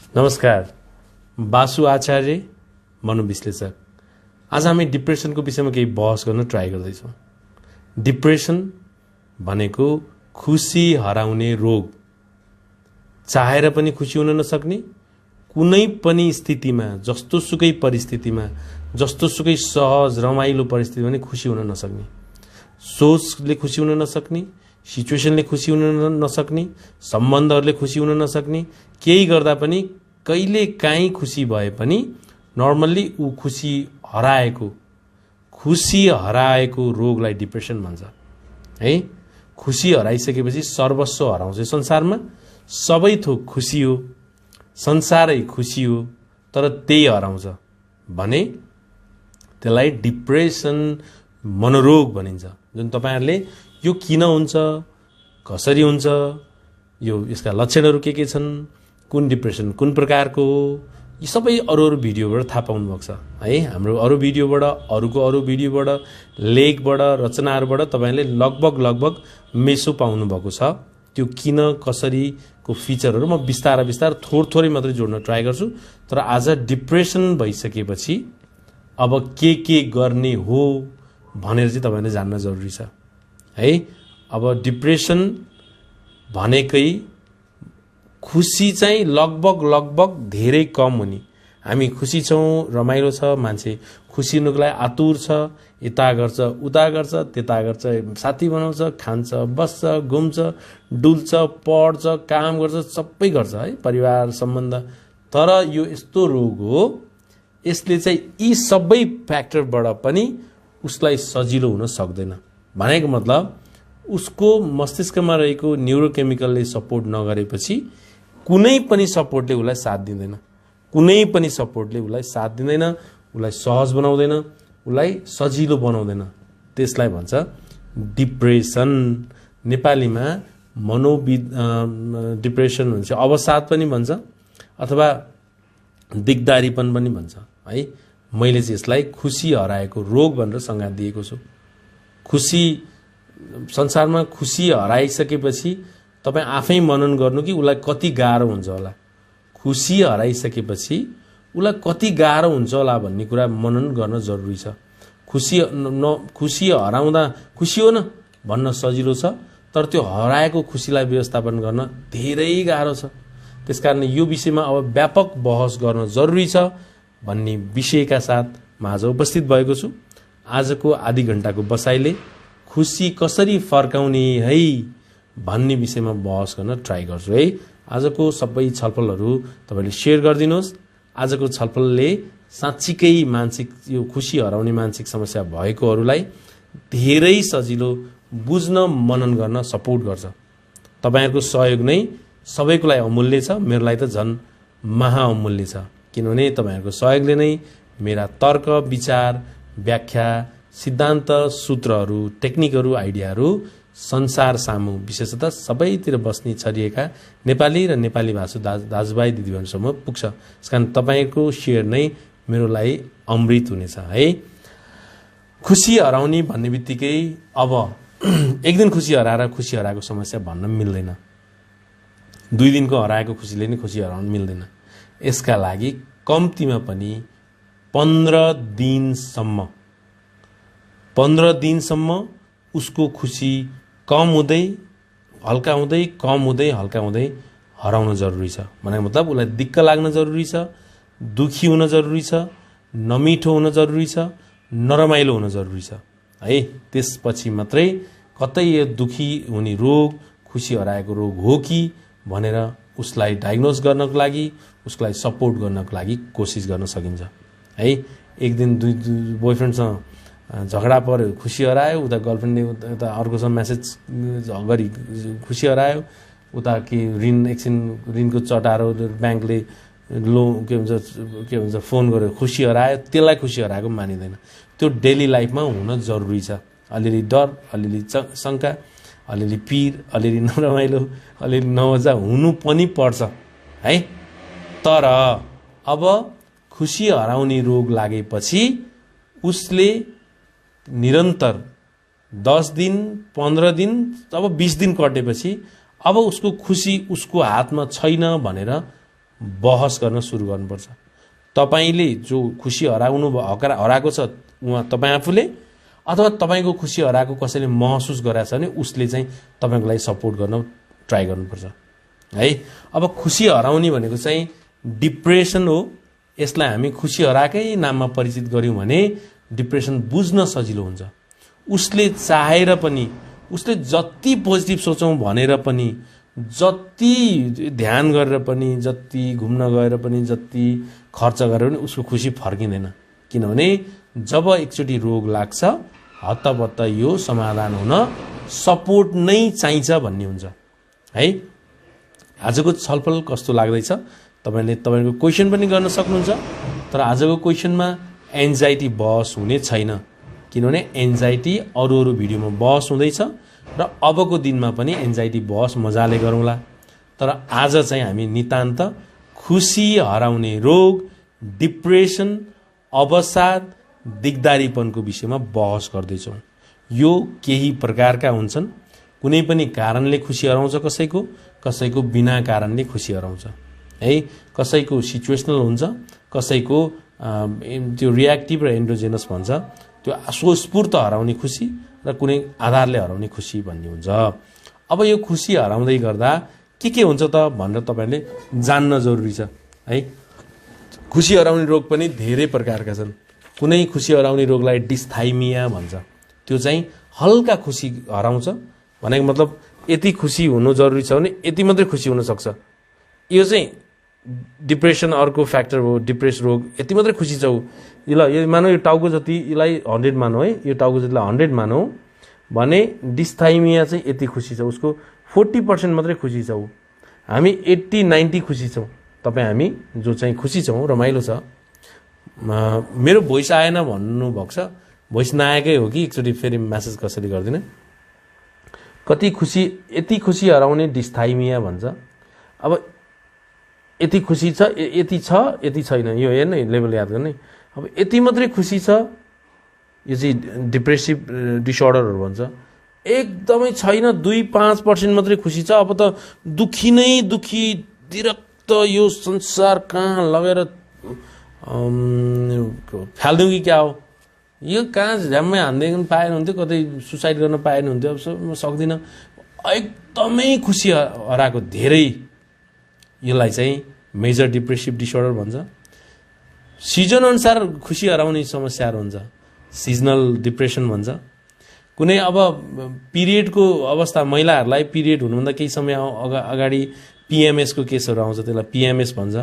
नमस्कार, बासु आचार्य, मनोविश्लेषक। आज हामी डिप्रेसनको विषयमा केही बहस गर्न ट्राई गर्दैछौँ। डिप्रेसन भनेको खुसी हराउने रोग। चाहेर पनि खुसी हुन नसक्ने, कुनै पनि स्थितिमा, जस्तोसुकै परिस्थितिमा, जस्तोसुकै सहज रमाइलो परिस्थितिमा पनि खुसी हुन नसक्ने, सोचले खुसी हुन नसक्ने, सिचुएसनले खुसी हुन नसक्ने, सम्बन्धहरूले खुसी हुन नसक्ने, केही गर्दा पनि कहिले काहीँ खुसी भए पनि नर्मल्ली ऊ खुसी हराएको रोगलाई डिप्रेसन भन्छ है। खुसी हराइसकेपछि सर्वस्व हराउँछ। संसारमा सबै थोक खुसी हो, संसारै खुसी हो, तर त्यही हराउँछ भने त्यसलाई डिप्रेसन मनोरोग भनिन्छ। जुन तपाईहरुले यो किन हुन्छ, कसरी हुन्छ, यसका लक्षणहरू के छन्, कुन डिप्रेसन कुन प्रकारको हो, यी सबै अरू भिडियोबाट थाहा पाउनु भएको छ है। हाम्रो अरू भिडियोबाट, अरू भिडियोबाट, लेखबाट, रचनाहरूबाट तपाईहरुले लगभग मेसो पाउनु भएको छ। त्यो किन कसरीको फिचरहरू म बिस्तार थोरै मात्रै जोड्न ट्राई गर्छु। तर आज डिप्रेसन भइसकेपछि अब के गर्ने हो भनेर चाहिँ तपाईहरुले जान्न जरुरी छ है। अब डिप्रेसन भनेकै खुसी चाहिँ लगभग धेरै कम हुने। हामी खुसी छौँ, रमाइलो छ, मान्छे खुसी हुनुको लागि आतुर छ, यता गर्छ उता गर्छ त्यता गर्छ, साथी बनाउँछ, खान्छ, बस्छ, घुम्छ, डुल्छ, पढ्छ, काम गर्छ, सबै गर्छ है, परिवार सम्बन्ध। तर यो यस्तो रोग हो, यसले चाहिँ यी सबै फ्याक्टरबाट पनि उसलाई सजिलो हुन सक्दैन। भनेको मतलब उसको मस्तिष्कमा रहेको न्युरोकेमिकलले सपोर्ट नगरेपछि कुनै पनि सपोर्टले उसलाई साथ दिँदैन, उसलाई सहज बनाउँदैन, उसलाई सजिलो बनाउँदैन। त्यसलाई भन्छ डिप्रेसन। नेपालीमा डिप्रेसन भन्छ, अवसाद पनि भन्छ अथवा दिगदारीपन पनि भन्छ है। मैले चाहिँ यसलाई खुसी हराएको रोग भनेर संज्ञा दिएको छु। संसारमा खुसी हराइसकेपछि तपाईं आफै मनन गर्नु कि उसलाई कति गाह्रो हुन्छ होला। खुसी हराइसकेपछि उसलाई कति गाह्रो हुन्छ होला भन्ने कुरा मनन गर्न जरुरी छ। खुसी हराउँदा खुसी हो न भन्न सजिलो छ, तर त्यो हराएको खुसीलाई व्यवस्थापन गर्न धेरै गाह्रो छ। त्यसकारण यो विषयमा अब व्यापक बहस गर्न जरुरी छ भन्ने विषयका साथ म आज उपस्थित भएको छु। आजको आधी घण्टाको बसाइले खुसी कसरी फर्काउने है भन्ने विषयमा बहस गर्न ट्राई गर्छु है। आजको सबै छलफलहरू तपाईले शेयर गरिदिनुहोस्। आजको छलफलले साँच्चीकै मानसिक यो खुसी हराउने मानसिक समस्या भएकोहरूलाई धेरै सजिलो बुझ्न मनन गर्न सपोर्ट गर्छ। तपाईहरुको सहयोग नै सबैको लागि अमूल्य छ, मेरो लागि त झन् महाअमूल्य छ। किनभने तपाईहरुको सहयोगले नै मेरा तर्क, विचार, व्याख्या, सिद्धान्त, सूत्रहरू, टेक्निकहरू, आइडियाहरू संसार सामु, विशेषतः सबैतिर बस्ने छरिएका नेपाली र नेपाली भाषी दाजुभाइ दिदीबहिनीसम्म पुग्छ। त्यसकारण तपाईको शेयर नै मेरो लागि अमृत हुनेछ है। खुसी हराउने भन्ने बित्तिकै अब एक दिन खुसी हराएको समस्या भन्न मिल्दैन। 2 दिनको हराएको खुसीले नै खुसी हराउन मिल्दैन। यसका लागि कम्तीमा पनि 15 दिनसम्म उसको खुसी कम हुँदै हल्का हुँदै हराउन जरुरी छ। भनेको मतलब उसलाई दिक्क लाग्न जरुरी छ, दुखी हुन जरुरी छ, नमिठो हुन जरुरी छ, नरमाइलो हुन जरुरी छ है। त्यसपछि मात्रै कतै यो दुखी हुने रोग, खुसी हराएको रोग हो कि भनेर उसलाई डायग्नोज गर्नको लागि, उसलाई सपोर्ट गर्नको लागि कोसिस गर्न सकिन्छ है। एक दिन बोयफ्रेन्डसँग झगडा पर्यो, खुसी हरायो, उता गर्लफ्रेन्डले उता अर्कोसँग मेसेज गरी खुसी हरायो, उता के ऋणको चटारो ब्याङ्कले के भन्छ फोन गर्यो, खुसी हरायो। त्यसलाई खुसी हराएको मानिँदैन। त्यो डेली लाइफमा हुन जरुरी छ। अलिअलि डर, अलिअलि शङ्का, अलिअलि पीर, अलिअलि नरमाइलो, अलिअलि नमजा हुनु पनि पर्छ है। तर अब खुसी हराउने रोग लागेपछि उसले निरन्तर 10 दिन, 15 दिन, अब 20 दिन कटेपछि अब उसको खुसी उसको हातमा छैन भनेर बहस गर्न सुरु गर्नुपर्छ। तपाईले जो खुसी हराएको छ उहाँ तपाईँ आफूले, अथवा तपाईको खुसी हराएको कसैले महसुस गराएको छ भने उसले चाहिँ तपाईको लागि सपोर्ट गर्न ट्राई गर्नुपर्छ है। अब खुसी हराउने भनेको चाहिँ डिप्रेसन हो। यसलाई हामी खुसी हराएकै नाममा परिचित गर्यौं भने डिप्रेसन बुझ्न सजिलो हुन्छ। उसले चाहेर पनि, उसले जति पोजिटिभ सोचौं भनेर पनि, जति ध्यान गरेर पनि, जति घुम्न गएर पनि, जति खर्च गरेर पनि उसको खुसी फर्किँदैन। किनभने जब एकचोटि रोग लाग्छ हत्तपत्त यो समाधान हुन सपोर्ट नै चाहिन्छ भन्ने हुन्छ है। आजको छलफल कस्तो लाग्दैछ तपाईले तपाईको क्वेशन पनि गर्न सक्नुहुन्छ। तर आजको क्वेशनमा एन्जाइटी बहस हुने छैन, किनभने एन्जाइटी अरू भिडियोमा बहस हुँदैछ र अबको दिनमा पनि एन्जाइटी बहस मजाले गरौँला। तर आज चाहिँ हामी नितान्त खुसी हराउने रोग, डिप्रेसन, अवसाद, दिगदारीपनको विषयमा बहस गर्दैछौँ। यो केही प्रकारका हुन्छन्। कुनै पनि कारणले खुसी हराउँछ कसैको बिना कारणले खुसी हराउँछ है। कसैको सिचुएसनल हुन्छ, कसैको त्यो रियाक्टिभ र एन्डोजेनस भन्छ, त्यो स्वस्फूर्त हराउने खुसी र कुनै आधारले हराउने खुसी भन्ने हुन्छ। अब यो खुसी हराउँदै गर्दा के हुन्छ त भनेर तपाईले जान्न जरुरी छ है। खुसी हराउने रोग पनि धेरै प्रकारका छन्। कुनै खुसी हराउने रोगलाई डिस्थाइमिया भन्छ। त्यो चाहिँ हल्का खुसी हराउँछ भनेको मतलब यति खुसी हुनु जरुरी छ भने यति मात्रै खुसी हुन सक्छ। यो चाहिँ डिप्रेसन अर्को फ्याक्टर हो। डिप्रेस रोग यति मात्रै खुसी छ ल, यो मानौ यो टाउको जति, यसलाई 100 मानौ है, यो टाउको जतिलाई 100 मानौ भने डिस्थाइमिया चाहिँ यति खुसी छ, उसको 40% मात्रै खुसी छ। हामी 80-90 खुसी छौं। तपाई हामी जो चाहिँ खुसी छौं, रमाइलो छ। मेरो भोइस आएन भन्नु भएको छ, भोइस नआएकै हो कि एकचोटि फेरि मेसेज कसरी गर्दिन। कति खुसी, यति खुसी हराउने डिस्थाइमिया भन्छ। अब यति खुसी छ, यति छ, यति छैन, यो हेर्न लेभल याद गर्ने। अब यति मात्रै खुसी छ, यो चाहिँ डिप्रेसिभ डिसअर्डरहरु भन्छ। एकदमै छैन, 2-5% मात्रै खुसी छ। अब त दुखी नै दुखी, दिरक्त यो संसार कहाँ लगेर फाल्दिउँ कि क्या हो, यो कहाँ झ्याम्मै हान्दै पाएन हुन्थ्यो, कतै सुसाइड गर्न पाएन हुन्थ्यो, अब म सक्दिनँ। एकदमै खुसी हराएको धेरै, यसलाई चाहिँ मेजर डिप्रेसिभ डिसअर्डर भन्छ। सिजन अनुसार खुसी हराउने समस्याहरू हुन्छ, सिजनल डिप्रेसन भन्छ। कुनै अब पिरियडको अवस्था, महिलाहरूलाई पिरियड हुनुभन्दा केही समय अगाडि पीएमएस को केसहरू आउँछ, त्यसलाई पीएमएस भन्छ।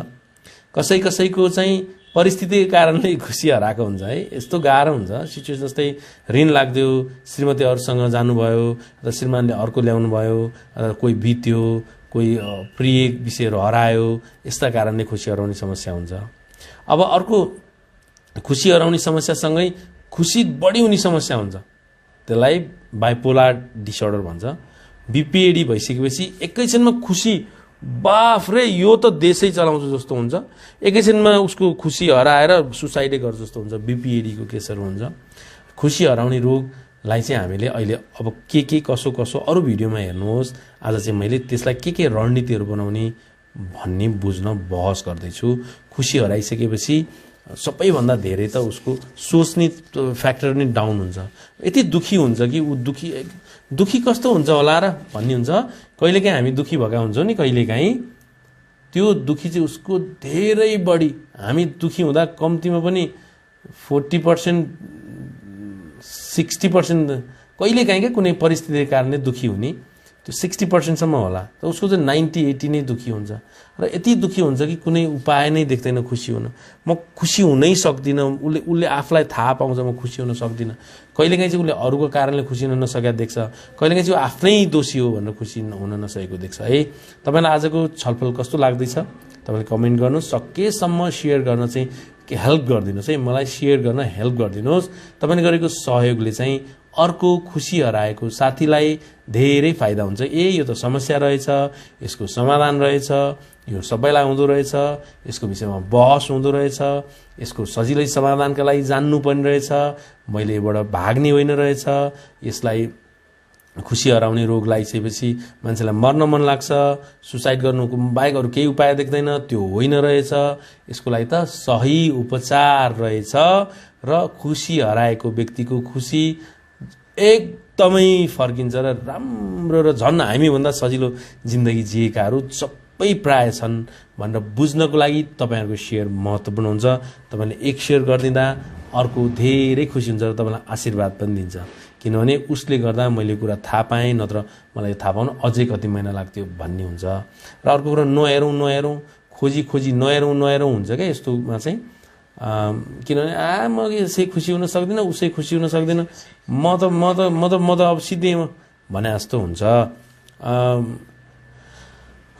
कसैको चाहिँ परिस्थितिको कारणले खुसी हराएको हुन्छ है। यस्तो गाह्रो हुन्छ सिचुएसन, जस्तै ऋण लाग्दियो, श्रीमती अरूसँग जानुभयो, र श्रीमानले अर्को ल्याउनु भयो, कोही बित्यो, कोही प्रिय विषयहरू हरायो, यस्ता कारणले खुसी हराउने समस्या हुन्छ। अब अर्को खुसी हराउने समस्यासँगै खुसी बढी हुने समस्या हुन्छ, त्यसलाई बाइपोलर डिसअर्डर भन्छ। बीपीएडी भइसकेपछि एकैछिनमा खुसी, बाफ रे यो त देशै चलाउँछ जस्तो हुन्छ, एकैछिनमा उसको खुसी हराएर सुसाइडै गर्छ जस्तो हुन्छ। बीपीएडी को केसहरू हुन्छ। खुसी हराउने रोगलाई चाहिँ हामीले अहिले अब के कसो अरू भिडियोमा हेर्नुहोस्। आज चाहिँ मैले त्यसलाई के रणनीतिहरू बनाउने भन्ने बुझ्न बहस गर्दैछु। खुसी हराइसकेपछि सबैभन्दा धेरै त उसको सोच्ने फ्याक्टर नै डाउन हुन्छ। यति दुखी हुन्छ कि ऊ दुखी कस्तो हुन्छ होला र भन्ने हुन्छ। कहिलेकाहीँ हामी दुखी भएका हुन्छौँ नि, कहिलेकाहीँ त्यो दुखी चाहिँ उसको धेरै बढी। हामी दुखी हुँदा कम्तीमा पनि 40%, 60%, कहिलेकाहीँ क्या कुनै परिस्थितिको कारणले दुखी हुने, त्यो 60% सम्म होला। त उसको चाहिँ 90-80 नै दुखी हुन्छ। र यति दुखी हुन्छ कि कुनै उपाय नै देख्दैन खुसी हुन। म खुसी हुनै सक्दिनँ, उसले आफूलाई थाहा पाउँछ म खुसी हुन सक्दिनँ। कहिलेकाहीँ चाहिँ उसले अरूको कारणले खुसी हुन नसकेको देख्छ, कहिलेकाहीँ चाहिँ आफ्नै दोषी हो भनेर खुसी हुन नसकेको देख्छ है। तपाईलाई आजको छलफल कस्तो लाग्दैछ तपाईले कमेन्ट गर्नुहोस्। सकेसम्म सेयर गर्न चाहिँ हेल्प गरिदिनुहोस् है, मलाई सेयर गर्न हेल्प गरिदिनुहोस्। तपाईले गरेको सहयोगले चाहिँ अर्को खुसी हराएको साथीलाई धेरै फाइदा हुन्छ। यो त समस्या रहेछ, यसको समाधान रहेछ, यो सबैलाई हुँदो रहेछ, यसको विषयमा बहस हुँदो रहेछ, यसको सजिलै समाधानका लागि जान्नु पर्ने रहेछ, मैले यबाट भाग्ने होइन रहेछ, यसलाई खुसी हराउने रोग लागिसकेपछि मान्छेलाई मर्न मन लाग्छ, सुसाइड गर्नुको बाहेक अरू केही उपाय देख्दैन। त्यो होइन रहेछ। यसको लागि त सही उपचार रहेछ र खुसी हराएको व्यक्तिको खुसी एकदमै फर्किन्छ र राम्रो र झन् हामीभन्दा सजिलो जिन्दगी जिएकाहरू सबै प्राय छन् भनेर बुझ्नको लागि तपाईँहरूको सेयर महत्त्वपूर्ण हुन्छ। तपाईँले एक सेयर गरिदिँदा अर्को धेरै खुसी हुन्छ र तपाईँलाई आशीर्वाद पनि दिन्छ, किनभने उसले गर्दा मैले कुरा थाहा पाएँ, नत्र मलाई थाहा पाउन अझै कति महिना लाग्थ्यो भन्ने हुन्छ। र अर्को कुरा नहेरौँ खोजी नहेरौँ हुन्छ क्या यस्तोमा चाहिँ। किनभने म यसै खुसी हुन सक्दिनँ, उसै खुसी हुन सक्दिनँ, म त अब सिधै भने जस्तो हुन्छ।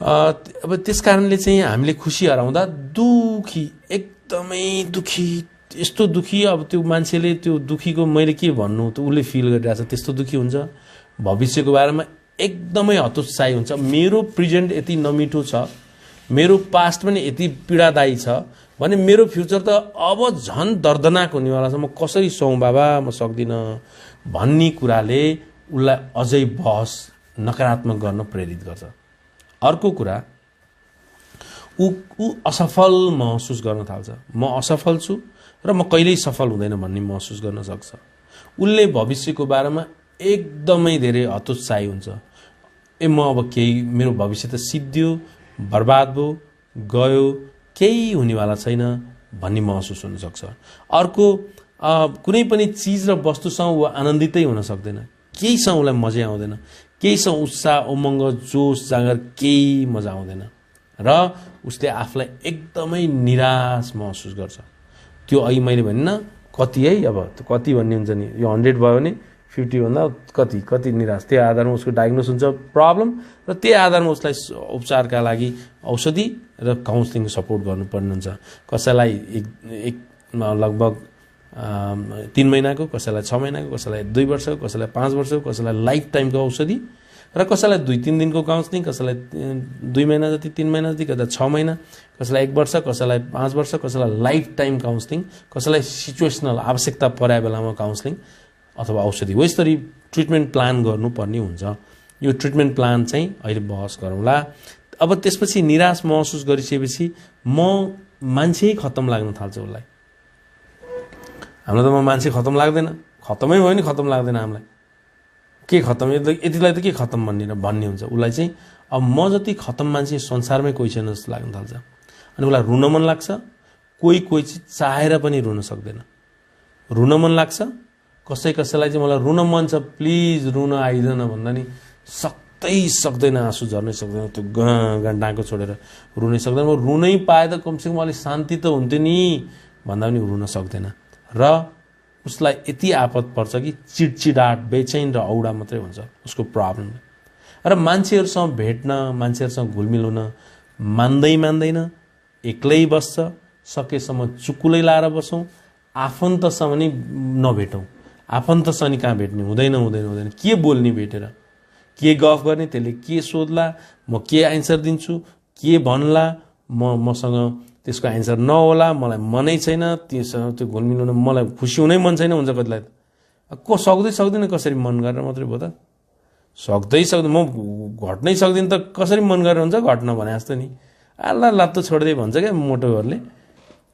अब त्यस कारणले चाहिँ हामीले खुसी हराउँदा दुखी, एकदमै दुखी, यस्तो दुखी, अब त्यो मान्छेले त्यो दुखीको मैले के भन्नु, त उसले फिल गरिरहेछ त्यस्तो दुखी हुन्छ। भविष्यको बारेमा एकदमै हतोत्साही हुन्छ। मेरो प्रेजेन्ट यति नमिठो छ, मेरो पास्ट पनि यति पीडादायी छ भने मेरो फ्युचर त अब झन् दर्दनाक हुनेवाला छ। म कसरी सहौँ बाबा, म सक्दिनँ भन्ने कुराले उसलाई अझै बहस नकारात्मक गर्न प्रेरित गर्छ। अर्को कुरा, ऊ असफल महसुस गर्न थाल्छ। म असफल छु र म कहिल्यै सफल हुँदैन भन्ने महसुस गर्न सक्छ। उसले भविष्यको बारेमा एकदमै धेरै हतोत्साही हुन्छ। म अब केही, मेरो भविष्य त सिद्धियो, बर्बाद भयो, गयो, केही हुनेवाला छैन भन्ने महसुस हुनसक्छ। अर्को, कुनै पनि चिज र वस्तुसँग ऊ आनन्दितै हुन सक्दैन, केहीसँग उसलाई मजै आउँदैन, केहीसँग उत्साह, उमङ्ग, जोस, जाँगर केही मजा आउँदैन र उसले आफूलाई एकदमै निराश महसुस गर्छ। त्यो अघि मैले भनिनँ कति है, अब कति भन्ने हुन्छ नि, यो 100 भयो भने 50 भन्दा कति निराश। त्यो आधारमा उसको डायग्नोस हुन्छ प्रब्लम र त्यही आधारमा उसलाई उपचारका लागि औषधि र काउन्सिलिङ सपोर्ट गर्नुपर्ने हुन्छ। कसैलाई एक लगभग 3 महिनाको, कसैलाई 6 महिनाको, कसैलाई 2 वर्षको, कसैलाई 5 वर्षको, कसैलाई लाइफ टाइमको औषधि र कसैलाई 2-3 दिनको काउन्सिलिङ, कसैलाई 2 महिना जति, 3 महिना जति, कसैलाई 6 महिना, कसैलाई 1 वर्ष, कसैलाई 5 वर्ष, कसैलाई लाइफ टाइम काउन्सिलिङ, कसैलाई सिचुएसनल आवश्यकता परे बेलामा काउन्सिलिङ अथवा औषधि हो। यसरी ट्रिटमेन्ट प्लान गर्नुपर्ने हुन्छ। यो ट्रिटमेन्ट प्लान चाहिँ अहिले बहस गरौँला। अब त्यसपछि निराश महसुस गरिसकेपछि मान्छे खत्तम लाग्न थाल्छ उसलाई। हामीलाई त मान्छे खत्तम लाग्दैन, खत्तमै भयो नि खत्तम लाग्दैन हामीलाई। के खत्तम, यतिलाई त के खत्तम भन्ने हुन्छ उसलाई चाहिँ। अब म जति खत्तम मान्छे संसारमै कोही छैन जस्तो लाग्न थाल्छ। अनि उसलाई रुन मन लाग्छ। कोही चिज चाहेर पनि रुन सक्दैन। रुन मन लाग्छ, कसैलाई चाहिँ मलाई रुन मन छ, प्लिज रुन आइदैन भन्दा नि सक्दैन, आँसु झर्नै सक्दैन, त्यो डाँको छोडेर रुनै सक्दैन। म रुनै पाए त कमसेकम अलिक शान्ति त हुन्थ्यो नि भन्दा पनि रुन सक्दैन। र उसलाई यति आपत पर्छ कि चिडचिडाट, बेचैन र औडा मात्रै हुन्छ उसको प्रब्लम। र मान्छेहरूसँग भेट्न, मान्छेहरूसँग घुलमिल हुन मान्दैन, एक्लै बस्छ। सकेसम्म चुकुलै लाएर बसौँ, आफन्तसँग नि नभेटौँ। आफन्तसँग नि कहाँ भेट्ने, हुँदैन। के बोल्ने भेटेर, के गफ गर्ने, त्यसले के सोध्ला, म के एन्सर दिन्छु, के भन्ला, मसँग त्यसको एन्सर नहोला, मलाई मनै छैन त्योसँग त्यो घुलमिल हुन, मलाई खुसी हुनै मन छैन हुन्छ कतिलाई। को सक्दैन कसरी मन गरेर मात्रै भयो त, सक्दैन, म घट्नै सक्दिनँ त कसरी मन गरेर हुन्छ घट्न भने जस्तो नि। अल्लाह लत्तो छोड्दै भन्छ क्या मोटोहरूले,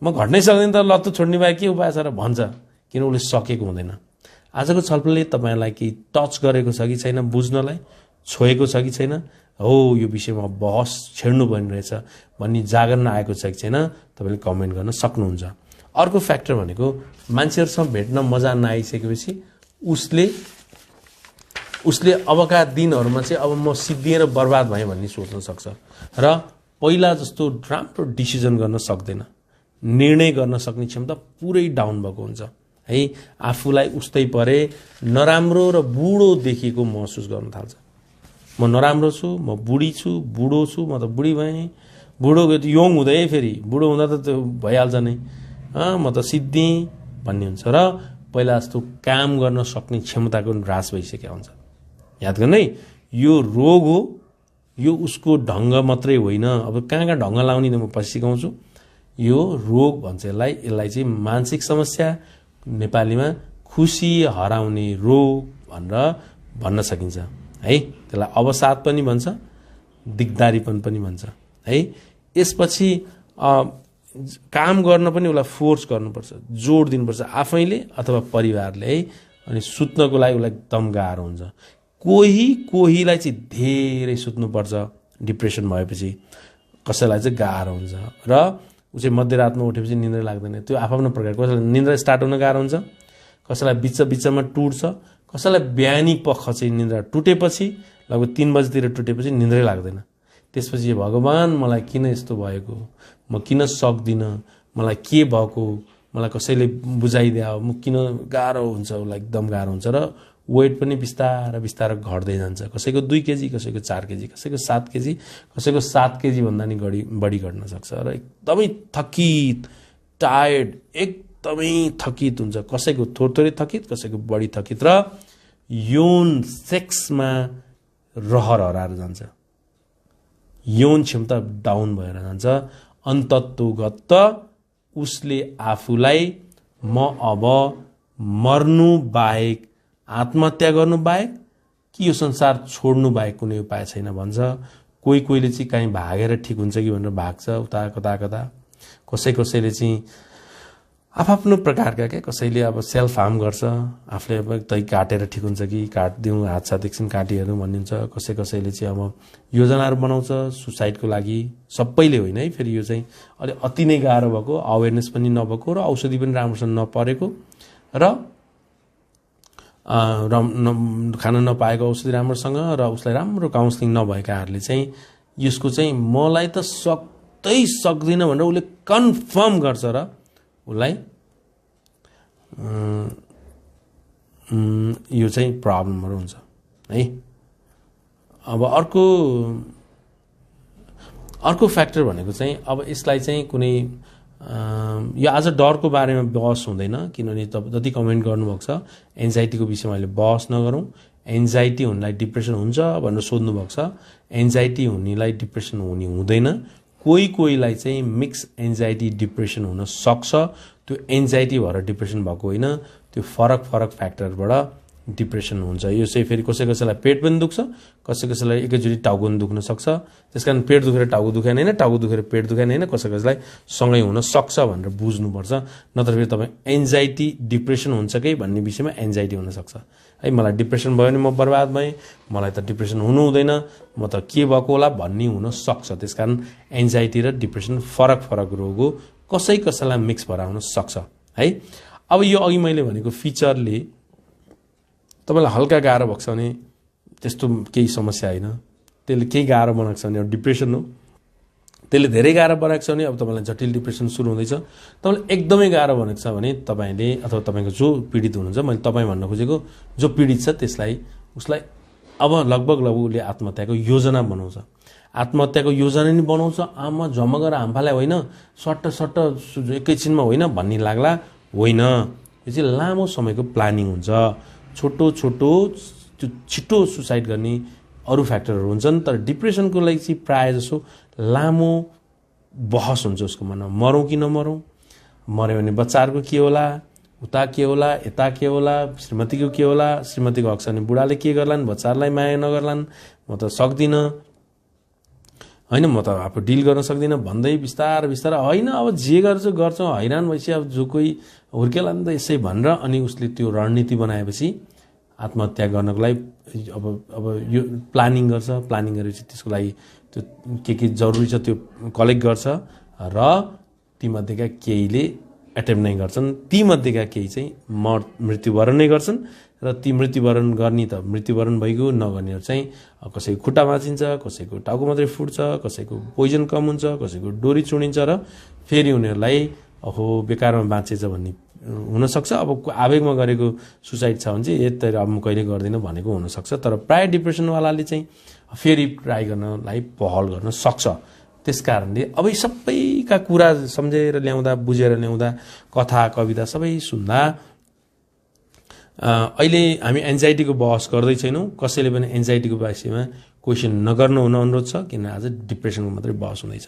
म घट्नै सक्दिनँ त लत्तो छोड्ने भए के उपाय छ र भन्छ, किन उसले सकेको हुँदैन। आजको छलफलले तपाईँलाई केही टच गरेको छ कि छैन बुझ्नलाई, छोएको छ कि छैन, हो यो विषयमा बहस छेड्नुपर्ने रहेछ भन्ने जागरण आएको छ कि छैन, तपाईँले कमेन्ट गर्न सक्नुहुन्छ। अर्को फ्याक्टर भनेको मान्छेहरूसँग भेट्न मजा नआइसकेपछि उसले अबका दिनहरूमा चाहिँ अब म सिद्धिएर बर्बाद भएँ भन्ने सोच्न सक्छ र पहिला जस्तो राम्रो डिसिजन गर्न सक्दैन। निर्णय गर्न सक्ने क्षमता पुरै डाउन भएको हुन्छ है। आफूलाई उस्तै परे नराम्रो र बुढो देखिएको महसुस गर्न थाल्छ। म नराम्रो छु, म बुढी छु, बुढो छु, म त बुढी भएँ, बुढो यङ हुँदै फेरि बुढो हुँदा त त्यो भइहाल्छ नै, म त सिद्धि भन्ने हुन्छ र पहिला जस्तो काम गर्न सक्ने क्षमताको ह्रास भइसकेको हुन्छ। याद गर्नु है, यो रोग हो, यो उसको ढङ्ग मात्रै होइन। अब कहाँ ढङ्ग लाउने म पछि सिकाउँछु। यो रोग भन्छ यसलाई चाहिँ मानसिक समस्या, नेपालीमा खुसी हराउने रोग भनेर भन्न सकिन्छ है। त्यसलाई अवसाद पनि भन्छ, दिगदारीपन पनि भन्छ है। यसपछि काम गर्न पनि उसलाई फोर्स गर्नुपर्छ, जोड दिनुपर्छ आफैले अथवा परिवारले है। अनि सुत्नको लागि उसलाई एकदम गाह्रो हुन्छ। कोहीलाई चाहिँ धेरै सुत्नुपर्छ डिप्रेसन भएपछि, कसैलाई चाहिँ गाह्रो हुन्छ र ऊ चाहिँ मध्यरातमा उठेपछि निन्द्रा लाग्दैन। त्यो आफ्नो प्रकार, कसैलाई निन्द्रा स्टार्ट हुन गाह्रो हुन्छ, कसैलाई बिचमा टुट्छ, कसैलाई बिहानी पख चाहिँ निन्द्रा टुटेपछि लगभग 3 बजीतिर टुटेपछि निन्द्रै लाग्दैन। त्यसपछि भगवान मलाई किन यस्तो भएको, म किन सक्दिनँ, मलाई के भएको, मलाई कसैले बुझाइदियो, म किन गाह्रो हुन्छ, उसलाई एकदम गाह्रो हुन्छ र वेट पनि बिस्तारै बिस्तारै घट्दै जान्छ। कसैको 2 केजी, कसैको 4 केजी, कसैको 7 केजी, कसैको 7 केजी भन्दा नि बढी घट्न सक्छ र एकदमै थकित, टायर्ड, एकदमै थकित हुन्छ। कसैको थोरै थकित, कसैको बढी थकित र यौन सेक्समा रहर हराएर जान्छ, यौन क्षमता डाउन भएर जान्छ। अन्ततोगत उसले आफूलाई म अब मर्नु बाहेक, आत्महत्या गर्नु बाहेक कि यो संसार छोड्नु बाहेक कुनै उपाय छैन भन्छ। कोहीले चाहिँ कहीँ भागेर ठिक हुन्छ कि भनेर भाग्छ उता कता। कसैले चाहिँ आफ्नो प्रकारका के, कसैले अब सेल्फ हार्म गर्छ, आफूले अब तै काटेर ठिक हुन्छ कि काटिदिउँ, हातसात एकछिन काटिहेरौँ भनिन्छ। कसैले चाहिँ अब योजनाहरू बनाउँछ सुसाइडको लागि। सबैले होइन है, फेरि यो चाहिँ अलि अति नै गाह्रो भएको, अवेरनेस पनि नभएको र औषधि पनि राम्रोसँग नपरेको र खान नपाएको औषधि राम्रोसँग र उसलाई राम्रो काउन्सिलिङ नभएकाहरूले चाहिँ यसको चाहिँ मलाई त सक्दिनँ भनेर उसले कन्फर्म गर्छ र उसलाई यो चाहिँ प्रब्लमहरू हुन्छ है। अब अर्को फ्याक्टर भनेको चाहिँ अब यसलाई चाहिँ कुनै यो आज डरको बारेमा बहस हुँदैन, किनभने जति कमेन्ट गर्नुभएको छ एन्जाइटीको विषयमा अहिले बहस नगरौँ। एन्जाइटी हुनेलाई डिप्रेसन हुन्छ भनेर सोध्नु भएको छ। एन्जाइटी हुनेलाई डिप्रेसन हुँदैन। कोहीलाई चाहिँ मिक्स एन्जाइटी डिप्रेसन हुन सक्छ। त्यो एन्जाइटी भएर डिप्रेसन भएको होइन, त्यो फरक फ्याक्टरबाट डिप्रेसन हुन्छ। यो चाहिँ फेरि कसैलाई पेट पनि दुख्छ, कसैलाई एकैचोटि टाउको पनि दुख्न सक्छ। त्यसकारण पेट दुखेर टाउको दुखाएन होइन, टाउको दुखेर पेट दुखाएन होइन, कसैलाई सँगै हुन सक्छ भनेर बुझ्नुपर्छ। नत्र फेरि तपाईँ एन्जाइटी डिप्रेसन हुन्छ कि भन्ने विषयमा एन्जाइटी हुन सक्छ है। मलाई डिप्रेसन भयो भने म बर्बाद भएँ, मलाई त डिप्रेसन हुनु हुँदैन, म त के भएको होला भन्ने हुन सक्छ। त्यसकारण एन्जाइटी र डिप्रेसन फरक रोग हो, कसैलाई मिक्स भएर आउन सक्छ है। अब यो अघि मैले भनेको फिचरले तपाईलाई हल्का गाह्रो भएको छ भने त्यस्तो केही समस्या होइन। त्यसले केही गाह्रो बनाएको छ भने अब डिप्रेसन हो। त्यसले धेरै गाह्रो बनाएको छ भने अब तपाईँलाई जटिल डिप्रेसन सुरु हुँदैछ। तपाईँलाई एकदमै गाह्रो भनेको छ भने तपाईँले अथवा तपाईँको जो पीडित हुनुहुन्छ, मैले तपाईँ भन्न खोजेको जो पीडित छ उसलाई अब लगभग उसले आत्महत्याको योजना बनाउँछ। आत्महत्याको योजना नि बनाउँछ, आमा झमक गरेर हामफालाई होइन, सट्ट एकैछिनमा होइन भन्ने लाग्ला, होइन। यो चाहिँ लामो समयको प्लानिङ हुन्छ। छोटो छिटो सुसाइड गर्ने अरू फ्याक्टरहरू हुन्छन्, तर डिप्रेसनको लागि चाहिँ प्रायः जसो लामो बहस हुन्छ उसको मनमा। मरौँ कि नमरौँ, मऱ्यो भने बच्चाहरूको के होला, उता के होला, यता के होला, श्रीमतीको के होला, श्रीमतीको हक छ भने बुढाले के गर्लान्, बच्चाहरूलाई माया नगर्लान्, म त सक्दिनँ होइन, म त अब डिल गर्न सक्दिनँ भन्दै बिस्तारै होइन अब जे गर्छौँ हैरान भएपछि अब जो कोही हुर्केला नि त यसै भनेर अनि उसले त्यो रणनीति बनाएपछि आत्महत्या गर्नको लागि अब यो प्लानिङ गर्छ। प्लानिङ गरेपछि त्यसको लागि त्यो के जरुरी छ त्यो कलेक्ट गर्छ र तीमध्येका केहीले एटेम्प नै गर्छन्, तीमध्येका केही चाहिँ मृत्युवरण नै गर्छन् र ती मृत्युवरण गर्ने त मृत्युवरण भइगयो, नगर्नेहरू चाहिँ कसैको खुट्टा भाँचिन्छ, कसैको टाउको मात्रै फुट्छ, कसैको पोइजन कम हुन्छ, कसैको डोरी चुडिन्छ र फेरि उनीहरूलाई अहो बेकारमा बाँचेछ भन्ने हुनसक्छ। अब आवेगमा गरेको सुसाइड छ भने चाहिँ यति अब म कहिले गर्दिनँ भनेको हुनसक्छ। तर प्रायः डिप्रेसनवालाले चाहिँ फेरि ट्राई गर्नलाई पहल गर्न सक्छ। त्यस कारणले अब यी सबैका कुरा सम्झेर ल्याउँदा, बुझेर ल्याउँदा, कथा कविता सबै सुन्दा अहिले हामी एन्जाइटीको बहस गर्दै छैनौँ। कसैले पनि एन्जाइटीको विषयमा क्वेसन नगर्नु हुन अनुरोध छ, किन आज डिप्रेसनको मात्रै बहस हुँदैछ।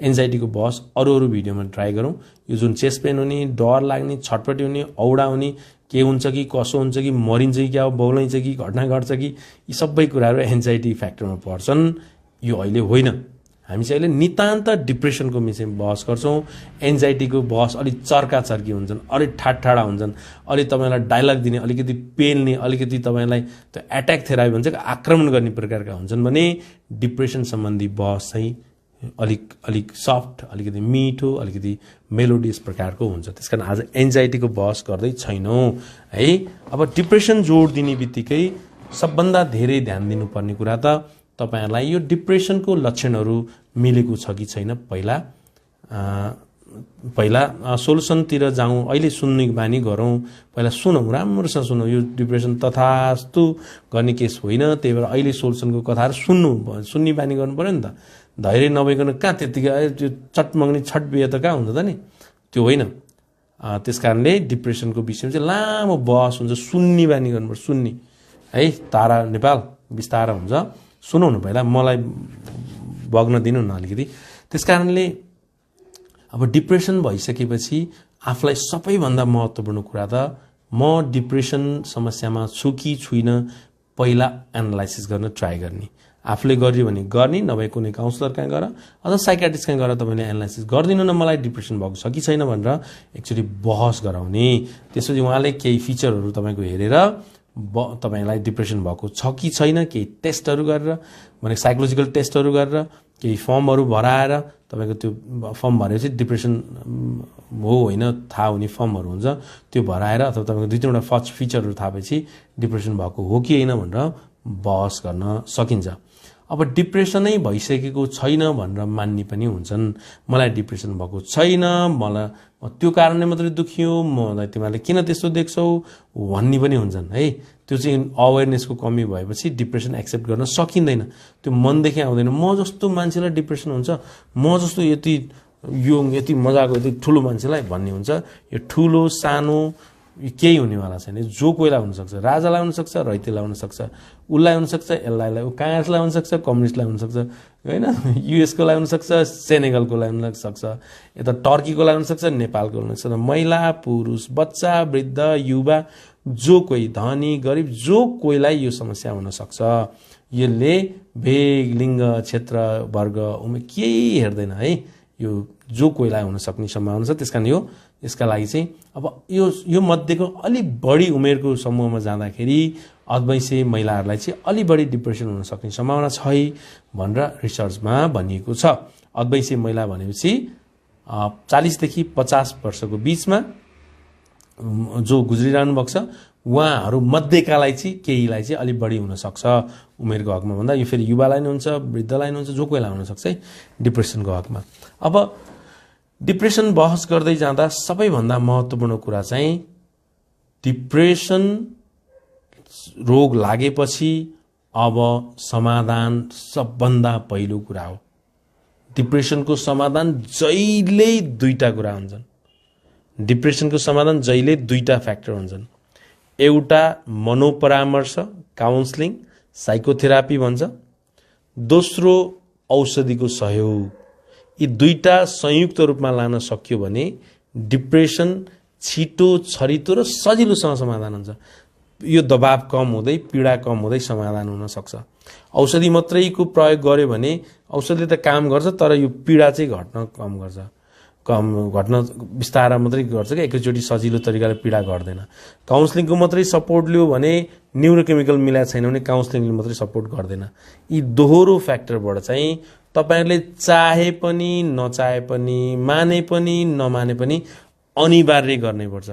एन्जाइटीको बहस अरू भिडियोमा ट्राई गरौँ। यो जुन चेस्ट पेन हुने, डर लाग्ने, छटपटी हुने, औडा हुने, के हुन्छ कि कसो हुन्छ कि मरिन्छ कि क्या हो बौलाइन्छ कि घटना घट्छ कि यी सबै कुराहरू एन्जाइटी फ्याक्टरमा पर्छन्। यो अहिले होइन, हामी चाहिँ अहिले नितान्त डिप्रेसनको विषयमा बहस गर्छौँ। एन्जाइटीको बहस अलिक चर्काचर्की हुन्छन्, अलिक ठाडा हुन्छन्, अलिक तपाईँलाई डायलग दिने, अलिकति पेल्ने, अलिकति तपाईँलाई त्यो एट्याक थेरापी भन्छ आक्रमण गर्ने प्रकारका हुन्छन् भने डिप्रेसन सम्बन्धी बहस चाहिँ अलिक सफ्ट, अलिकति मिठो, अलिकति मेलोडियस प्रकारको हुन्छ। त्यसकारण आज एन्जाइटीको बहस गर्दै छैनौँ है। अब डिप्रेसन जोड दिने बित्तिकै सबभन्दा धेरै ध्यान दिनुपर्ने कुरा त तपाईहरुलाई यो डिप्रेसनको लक्षणहरू मिलेको छ कि छैन पहिला सोलुसनतिर जाउँ। अहिले सुन्ने बानी गरौँ, पहिला सुनौँ, राम्रोसँग सुनौँ। यो डिप्रेसन तथास्तु गर्ने केस होइन, त्यही भएर अहिले सोलुसनको कथाहरू सुन्ने बानी गर्नु पर्यो नि त। धैर्य नभइकन कहाँ त्यतिकै त्यो चट मग्ने छट बिहे त कहाँ हुन्छ त नि, त्यो होइन। त्यसकारणले डिप्रेसनको विषयमा चाहिँ लामो बहस हुन्छ, सुन्ने बानी गर्नुपर्छ। सुन्ने है, तारा नेपाल बिस्तारा हुन्छ, सुनाउनु पहिला, मलाई बग्न दिनु न अलिकति। त्यसकारणले अब डिप्रेसन भइसकेपछि आफूलाई सबैभन्दा महत्त्वपूर्ण कुरा त म डिप्रेसन समस्यामा छु कि छुइनँ पहिला एनालाइसिस गर्न ट्राई गर्ने। आफूले गरियो भने गर्ने, नभए कुनै काउन्सलर कहाँ गएर अथवा साइकियाट्रिस्ट कहाँ गएर तपाईँले एनालाइसिस गरिदिनु न मलाई डिप्रेसन भएको छ कि छैन भनेर एकचोटि बहस गराउने। त्यसपछि उहाँले केही फिचरहरू तपाईँको हेरेर तपाईलाई डिप्रेसन भएको छ कि छैन केही टेस्टहरू गरेर, भने साइकोलोजिकल टेस्टहरू गरेर, केही फर्महरू भराएर, तपाईँको त्यो फर्म भरेपछि डिप्रेसन हो होइन थाहा हुने फर्महरू हुन्छ, त्यो भराएर अथवा तपाईँको दुई तिनवटा फिचरहरू थाहा भएपछि डिप्रेसन भएको हो कि होइन भनेर बहस गर्न सकिन्छ। अब डिप्रेसनै भइसकेको छैन भनेर मान्ने पनि हुन्छन्। मलाई डिप्रेसन भएको छैन, मलाई त्यो कारणले मात्रै दुखियो, मलाई तिमीहरूले किन त्यस्तो देख्छौ भन्ने पनि हुन्छन् है। त्यो चाहिँ अवेरनेसको कमी भएपछि डिप्रेसन एक्सेप्ट गर्न सकिँदैन। त्यो मनदेखि आउँदैन। म जस्तो मान्छेलाई डिप्रेसन हुन्छ, म जस्तो यति यङ, यति मजाको, यति ठुलो मान्छेलाई भन्ने हुन्छ। यो ठुलो सानो केही हुनेवाला छैन। जो कोहीलाई हुनसक्छ, राजालाई हुनसक्छ, रैतेलाई हुनसक्छ, उसलाई हुनसक्छ, यसलाई, काङ्ग्रेसलाई हुनसक्छ, कम्युनिस्टलाई हुनसक्छ होइन, युएसकोलाई हुनसक्छ, सेनेगलकोलाई हुनसक्छ, यता टर्कीकोलाई हुनसक्छ, नेपालको हुनसक्छ। महिला, पुरुष, बच्चा, वृद्ध, युवा, जो कोही धनी गरिब, जो कोहीलाई यो समस्या हुनसक्छ। यसले भेग, लिङ्ग, क्षेत्र, वर्ग, उमेर केही हेर्दैन है। यो जो कोहीलाई हुन सक्ने सम्भावना छ। त्यसकारण यसका लागि चाहिँ अब यो मध्येको अलि बढी उमेरको समूहमा जाँदाखेरि अधवयसी महिलाहरूलाई चाहिँ अलि बढी डिप्रेसन हुन सक्ने सम्भावना छ है भनेर रिसर्चमा भनिएको छ। अधवयसी महिला भनेपछि 40 देखि 50 वर्षको बीचमा जो गुज्रिरहनु भएको छ उहाँहरू मध्येकालाई चाहिँ केहीलाई चाहिँ अलि बढी हुन सक्छ उमेरको हकमा भन्दा। यो फेरि युवालाई नै हुन्छ, वृद्धलाई नै हुन्छ, जो कोहीलाई हुन सक्छ है डिप्रेसनको हकमा। अब डिप्रेसन बहस गर्दै जाँदा सबैभन्दा महत्त्वपूर्ण कुरा चाहिँ डिप्रेसन रोग लागेपछि अब समाधान सबभन्दा पहिलो कुरा हो। डिप्रेसनको समाधान जहिले दुईटा कुरा हुन्छन्। डिप्रेसनको समाधान जहिले दुईटा फ्याक्टर हुन्छन्। एउटा मनोपरामर्श, काउन्सलिङ, साइकोथेरापी भन्छ। दोस्रो औषधिको सहयोग। यी दुईटा संयुक्त रूपमा लान सकियो भने डिप्रेसन छिटो, छरितो र सजिलोसँग समाधान हुन्छ। यो दबाव कम हुँदै, पीडा कम हुँदै समाधान हुन सक्छ। औषधि मात्रैको प्रयोग गर्यो भने औषधिले त काम गर्छ, तर यो पीडा चाहिँ घट्न बिस्तारा मात्रै गर्छ कि एकैचोटि सजिलो तरिकाले पीडा गर्दैन। काउन्सलिङको मात्रै सपोर्ट लियो भने न्युरोकेमिकल मिलाएको छैन भने काउन्सलिङले मात्रै सपोर्ट गर्दैन। यी दोहोरो फ्याक्टरबाट चाहिँ तपाईहरुले चाहे पनि नचाहे पनि, माने पनि नमाने पनि अनिवार्य गर्नै पर्छ।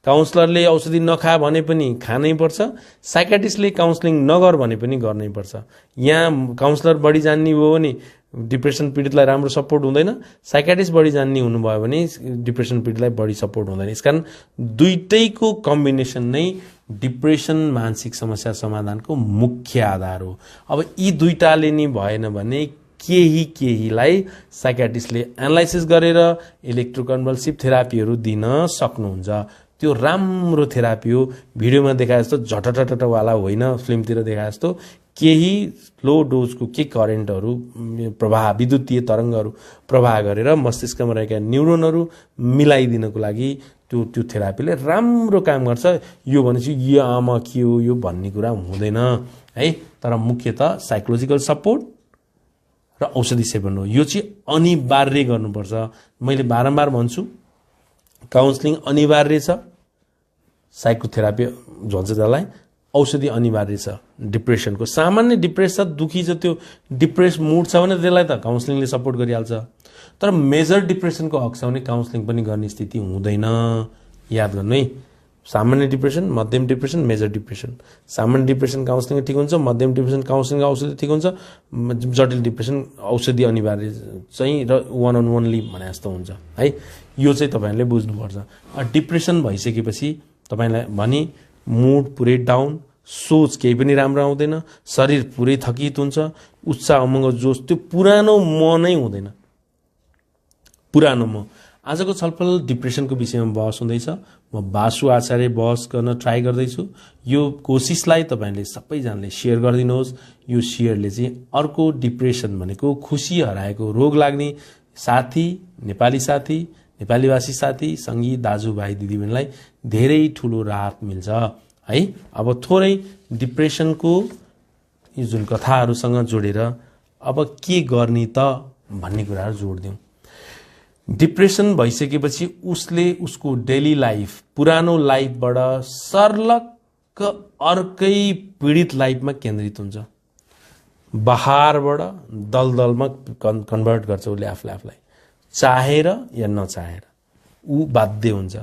काउन्सलरले औषधि नखा भने पनि खानै पर्छ, साइकियाट्रिस्टले काउन्सलिङ नगर भने पनि गर्नै पर्छ। यहाँ काउन्सलर बढी जान्ने भयो भने डिप्रेसन पीडितलाई राम्रो सपोर्ट हुँदैन, साइकियाट्रिस्ट बढी जान्ने हुनुभयो भने डिप्रेसन पीडितलाई बढी सपोर्ट हुँदैन। यसकारण दुईटैको कम्बिनेसन नै डिप्रेसन मानसिक समस्या समाधानको मुख्य आधार हो। अब यी दुईटाले नि भएन भने केहीलाई साइकियाट्रिस्टले एनालाइसिस गरेर इलेक्ट्रोकन्भल्सिभ थेरापीहरू दिन सक्नुहुन्छ। त्यो राम्रो थेरापी हो। भिडियोमा देखाए जस्तो झटटटवाला होइन, फिल्मतिर देखाए जस्तो केही लो डोजको के करेन्टहरू प्रवाह विद्युतीय तरङ्गहरू प्रवाह गरेर मस्तिष्कमा रहेका न्युरोनहरू मिलाइदिनको लागि त्यो थेरापीले राम्रो काम गर्छ। यो भनेपछि यो आमा के हो यो भन्ने कुरा हुँदैन है। तर मुख्यतः साइकोलोजिकल सपोर्ट र औषधि सेवन हो, यो चाहिँ अनिवार्य गर्नुपर्छ। मैले बारम्बार भन्छु काउन्सलिङ अनिवार्य छ, साइकोथेरापी भन्छ त्यसलाई, औषधि अनिवार्य छ। डिप्रेसनको सामान्य डिप्रेस छ, दुखी छ, त्यो डिप्रेस मुड छ भने त्यसलाई त काउन्सलिङले सपोर्ट गरिहाल्छ। तर मेजर डिप्रेसनको हक छ भने काउन्सलिङ पनि गर्ने स्थिति हुँदैन। याद गर्नु है, सामान्य डिप्रेसन, मध्यम डिप्रेसन, मेजर डिप्रेसन। सामान्य डिप्रेसन काउन्सलिङ ठिक हुन्छ, मध्यम डिप्रेसन काउन्सलिङ औषधि ठिक हुन्छ, जटिल डिप्रेसन औषधि अनिवार्य चाहिँ र वान अन वानली भने जस्तो हुन्छ है। यो चाहिँ तपाईँहरूले बुझ्नुपर्छ। डिप्रेसन भइसकेपछि तपाईँलाई भने मुड पुरै डाउन, सोच केही पनि राम्रो आउँदैन, शरीर पुरै थकित हुन्छ, उत्साह उमङ्ग जोस त्यो पुरानो म नै हुँदैन। पुरानो म। आजको छलफल डिप्रेसनको विषयमा बहस हुँदैछ। म बासु आचार्य बहस गर्न ट्राई गर्दैछु। यो कोसिसलाई तपाईँले सबैजनाले सेयर गरिदिनुहोस्। यो सेयरले चाहिँ अर्को डिप्रेसन भनेको खुसी हराएको रोग लाग्ने साथी, नेपाली साथी, नेपालीभाषी साथी, सङ्गी दाजुभाइ दिदीबहिनीलाई धेरै ठुलो राहत मिल्छ है। अब थोरै डिप्रेसनको यो जुन कथाहरूसँग जोडेर अब के गर्ने त भन्ने कुराहरू जोडिदिउँ। डिप्रेसन भइसकेपछि उसले उसको डेली लाइफ, पुरानो लाइफबाट सर्लक्क अर्कै पीडित लाइफमा केन्द्रित हुन्छ। बहारबाट दलदलमा कन्भर्ट गर्छ उसले आफूलाई, चाहेर या नचाहेर ऊ बाध्य हुन्छ।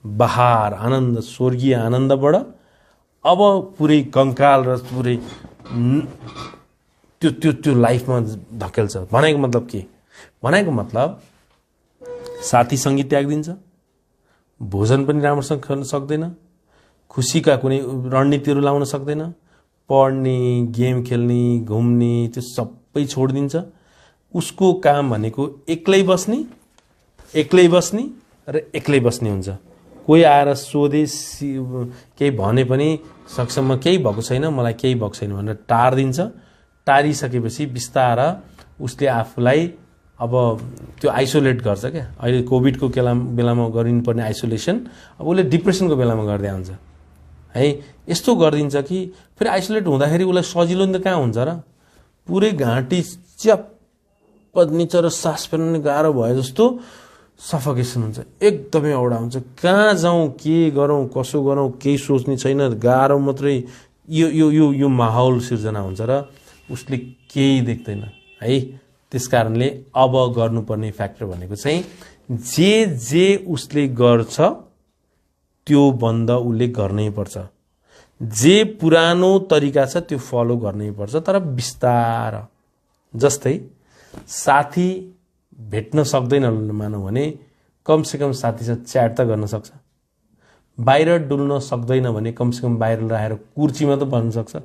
बहार आनन्द, स्वर्गीय आनन्दबाट अब पुरै कङ्काल र पुरै त्यो लाइफमा धकेल्छ। भनेको मतलब के? भनेको मतलब साथी सङ्गीत त्यागिदिन्छ, भोजन पनि राम्रोसँग खान सक्दैन, खुसीका कुनै रणनीतिहरू लाउन सक्दैन, पढ्ने, गेम खेल्ने, घुम्ने त्यो सबै छोडिदिन्छ। उसको काम भनेको एक्लै बस्ने र एक्लै बस्ने हुन्छ। कोही आएर सोधे केही भने पनि सक्षममा केही भएको छैन, मलाई केही भएको छैन भनेर टारिदिन्छ। टारिसकेपछि बिस्तारा उसले आफूलाई अब त्यो आइसोलेट गर्छ क्या। अहिले कोभिडको बेलामा गरिनुपर्ने आइसोलेसन अब उसले डिप्रेसनको बेलामा गर्दै हुन्छ है। यस्तो गरिदिन्छ कि फेरि आइसोलेट हुँदाखेरि उसलाई सजिलो नि त कहाँ हुन्छ र, पुरै घाँटी च्याप्प निचेर सास फेर्न गाह्रो भए जस्तो सफोकेसन हुन्छ, एकदमै औडा हुन्छ। कहाँ जाउँ, के गरौँ, कसो गरौँ केही सोच्ने छैन, गाह्रो मात्रै यो माहौल सिर्जना हुन्छ र उसले केही देख्दैन है। त्यसकारणले अब गर्नुपर्ने फ्याक्टर भनेको चाहिँ जे उसले गर्छ त्यो बन्द उसले गर्नै पर्छ। जे पुरानो तरिका छ त्यो फलो गर्नै पर्छ, तर बिस्तार। जस्तै साथी भेट्न सक्दैन मानौँ भने कमसेकम साथीसँग च्याट त गर्न सक्छ। बाहिर डुल्न सक्दैन भने कमसेकम बाहिर राखेर कुर्चीमा त बस्न सक्छ।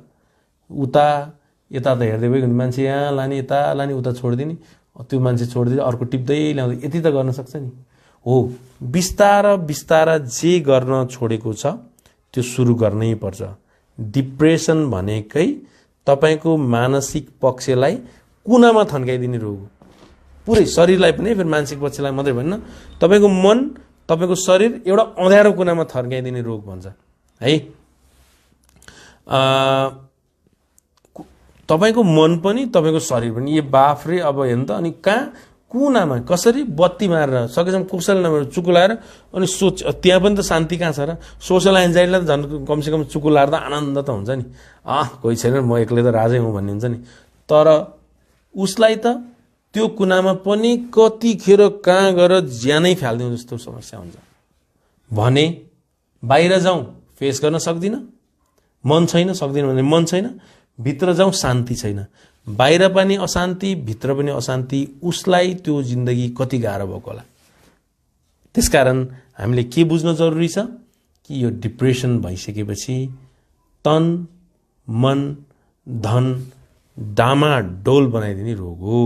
उता यता त हेर्दै गयो भने मान्छे यहाँ लाने, यता लाने, उता छोडिदिने, त्यो मान्छे छोडिदिने, अर्को टिप्दै ल्याउँदै, यति त गर्न सक्छ नि। हो, बिस्तारा जे गर्न छोडेको छ त्यो सुरु गर्नै पर्छ। डिप्रेसन भनेकै तपाईँको मानसिक पक्षलाई कुनामा थन्काइदिने रोग हो। पुरै शरीरलाई पनि, फेरि मानसिक पक्षलाई मात्रै भन्न, तपाईँको मन, तपाईँको शरीर एउटा अँध्यारो कुनामा थन्काइदिने रोग भन्छ है। तपाईँको मन पनि तपाईँको शरीर पनि, यो बाफ्रे अब हेर्नु त। अनि कहाँ कुनामा कसरी बत्ती मारेर सकेसम्म कुशल नभएर चुको लाएर अनि सोच, त्यहाँ पनि त शान्ति कहाँ छ र। सोसल एन्जाइटीलाई त झन् कमसेकम चुको लाएर त आनन्द त हुन्छ नि। कोही छैन, म एक्लै त राजै हुँ भन्ने हुन्छ नि। तर उसलाई त त्यो कुनामा पनि कतिखेर कहाँ गएर ज्यानै फालिदिउँ जस्तो समस्या हुन्छ। भने बाहिर जाउँ फेस गर्न सक्दिनँ, मन छैन, सक्दिनँ भने मन छैन, भित्र जाउँ शान्ति छैन, बाहिर पनि अशान्ति, भित्र पनि अशान्ति। उसलाई त्यो जिन्दगी कति गाह्रो भएको होला। त्यसकारण हामीले के बुझ्न जरुरी छ कि यो डिप्रेसन भइसकेपछि तन, मन, धन डामाडोल बनाइदिने रोग हो।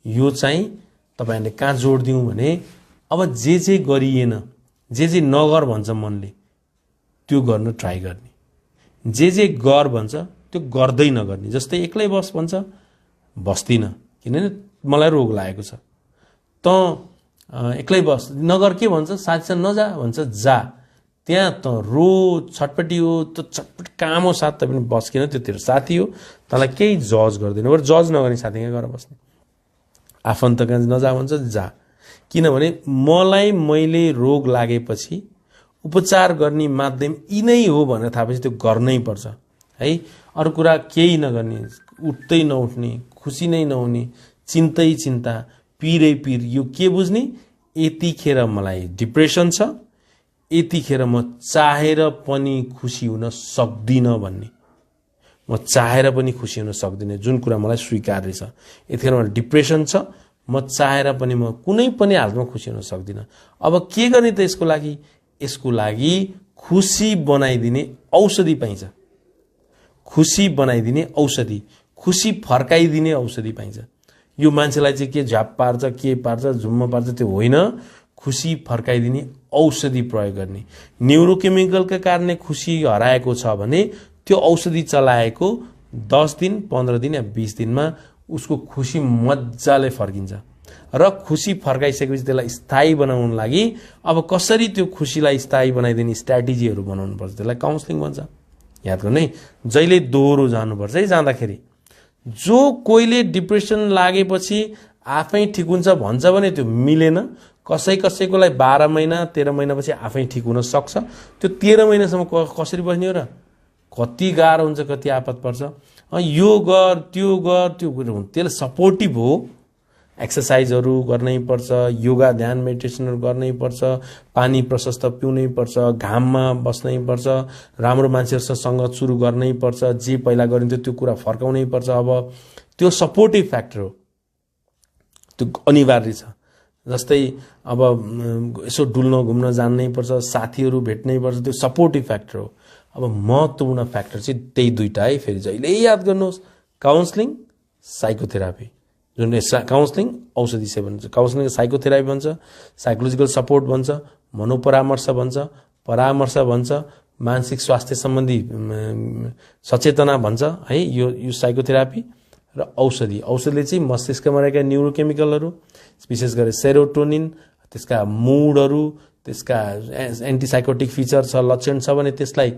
यो चाहिँ तपाईहरुले कहाँ जोड दिउँ भने अब जे गरिएन, जे नगर भन्छ मनले त्यो गर्न ट्राई गर्ने, जे गर भन्छ त्यो त्यो गर्दै नगर्ने। जस्तै एक्लै बस भन्छ, बस्दिन किनभने मलाई रोग लागेको छ। त एक्लै बस, नगर के भन्छ, साथीसँग नजा भन्छ, जा। त्यहाँ त रो छटपटी हो, त्यो छटपटी काम हो, साथ पनि बस, किन त्यो तेरो साथी हो, तँलाई केही जज गर्दैन। बरु जज नगर्ने साथी कहाँ गएर बस्ने। आफन्त कहाँ नजा भन्छ, जा। किनभने मैले रोग लागेपछि उपचार गर्ने माध्यम यिनै हो भनेर थाहा पाएपछि त्यो गर्नै पर्छ है। अरू कुरा केही नगर्ने, उठ्दै नउठ्ने, खुसी नै नहुने, चिन्तै चिन्ता, पिरै पिर। यो के बुझ्ने, यतिखेर मलाई डिप्रेसन छ, यतिखेर म चाहेर पनि खुसी हुन सक्दिनँ भन्ने। म चाहेर पनि खुसी हुन सक्दिनँ, जुन कुरा मलाई स्वीकार्य छ। यतिखेर मलाई डिप्रेसन छ, म चाहेर पनि म कुनै पनि हालतमा खुसी हुन सक्दिनँ। अब के गर्ने त यसको लागि? यसको लागि खुसी बनाइदिने औषधि पाइन्छ। खुसी बनाइदिने औषधि, खुसी फर्काइदिने औषधि पाइन्छ। यो मान्छेलाई चाहिँ के झ्याप पार्छ, के पार्छ, झुम्म पार्छ, त्यो होइन। खुसी फर्काइदिने औषधि प्रयोग गर्ने। न्युरोकेमिकलका कारणले खुसी हराएको छ भने त्यो औषधि चलाएको 10 दिन, 15 दिन या 20 दिनमा उसको खुसी मजाले फर्किन्छ। र खुसी फर्काइसकेपछि त्यसलाई स्थायी बनाउन लागि अब कसरी त्यो खुसीलाई स्थायी बनाइदिने स्ट्र्याटेजीहरू बनाउनु पर्छ, त्यसलाई काउन्सलिङ भन्छ। याद गर्नु है, जहिले दोहोरो जानुपर्छ है। जाँदाखेरि जो कोहीले डिप्रेसन लागेपछि आफै ठिक हुन्छ भन्छ भने त्यो मिलेन। कसैकोलाई 12 महिना 13 महिनापछि आफै ठिक हुन सक्छ। त्यो 13 महिनासम्म कसरी बस्ने हो र? कति गाह्रो हुन्छ, कति आपत पर्छ। यो गर, त्यो गर, त्यो त्यसले सपोर्टिभ हो। एक्सर्साइजहरू गर्नै पर्छ, योगा ध्यान मेडिटेसनहरू गर्नै पर्छ, पानी प्रशस्त पिउनै पर्छ, घाममा बस्नै पर्छ, राम्रो मान्छेहरूसँग सुरु गर्नै पर्छ, जे पहिला गरिन्थ्यो त्यो कुरा फर्काउनै पर्छ। अब त्यो सपोर्टिभ फ्याक्टर हो, त्यो अनिवार्य छ। जस्तै अब यसो डुल्न घुम्न जान्नै पर्छ, साथीहरू भेट्नै पर्छ, त्यो सपोर्टिभ फ्याक्टर हो। अब महत्त्वपूर्ण फ्याक्टर चाहिँ त्यही दुईटा है। फेरि जहिले याद गर्नुहोस्, काउन्सलिङ, साइकोथेरापी। जुन काउन्सलिङ औषधि सेवन भन्छ, काउन्सलिङ साइकोथेरापी भन्छ, साइकोलोजिकल सपोर्ट भन्छ, मनोपरामर्श भन्छ, परामर्श भन्छ, मानसिक स्वास्थ्य सम्बन्धी सचेतना भन्छ है। यो साइकोथेरापी र औषधि। औषधिले चाहिँ मस्तिष्कमा रहेका न्युरोकेमिकलहरू, विशेष गरी सेरोटोनिन, त्यसका मुडहरू, त्यसका एन्टिसाइकोटिक फिचर छ, लक्षण छ भने त्यसलाई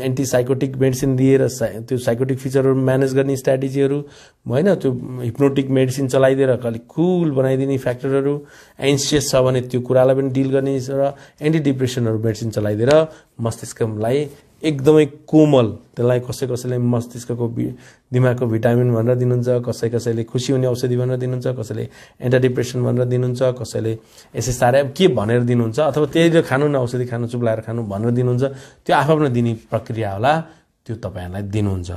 एन्टिसाइकोटिक मेडिसिन दिएर त्यो साइकोटिक फिचरहरू म्यानेज गर्ने स्ट्र्याटेजीहरू, होइन, त्यो हिप्नोटिक मेडिसिन चलाइदिएर अलिक कुल बनाइदिने फ्याक्टरहरू, एन्सियस छ भने त्यो कुरालाई पनि डिल गर्ने र एन्टी डिप्रेसनहरू मेडिसिन चलाइदिएर मस्तिष्कलाई एकदमै कोमल, त्यसलाई कसैले मस्तिष्कको दिमागको भिटामिन भनेर दिनुहुन्छ, कसैले खुसी हुने औषधि भनेर दिनुहुन्छ, कसैले एन्टी डिप्रेसन भनेर दिनुहुन्छ, कसैले एसएसआरआई के भनेर दिनुहुन्छ, अथवा त्यही खानु न औषधि खानु, चुप्लाएर खानु भनेर दिनुहुन्छ। त्यो आफ्नो दिने प्रक्रिया होला, त्यो तपाईँहरूलाई दिनुहुन्छ।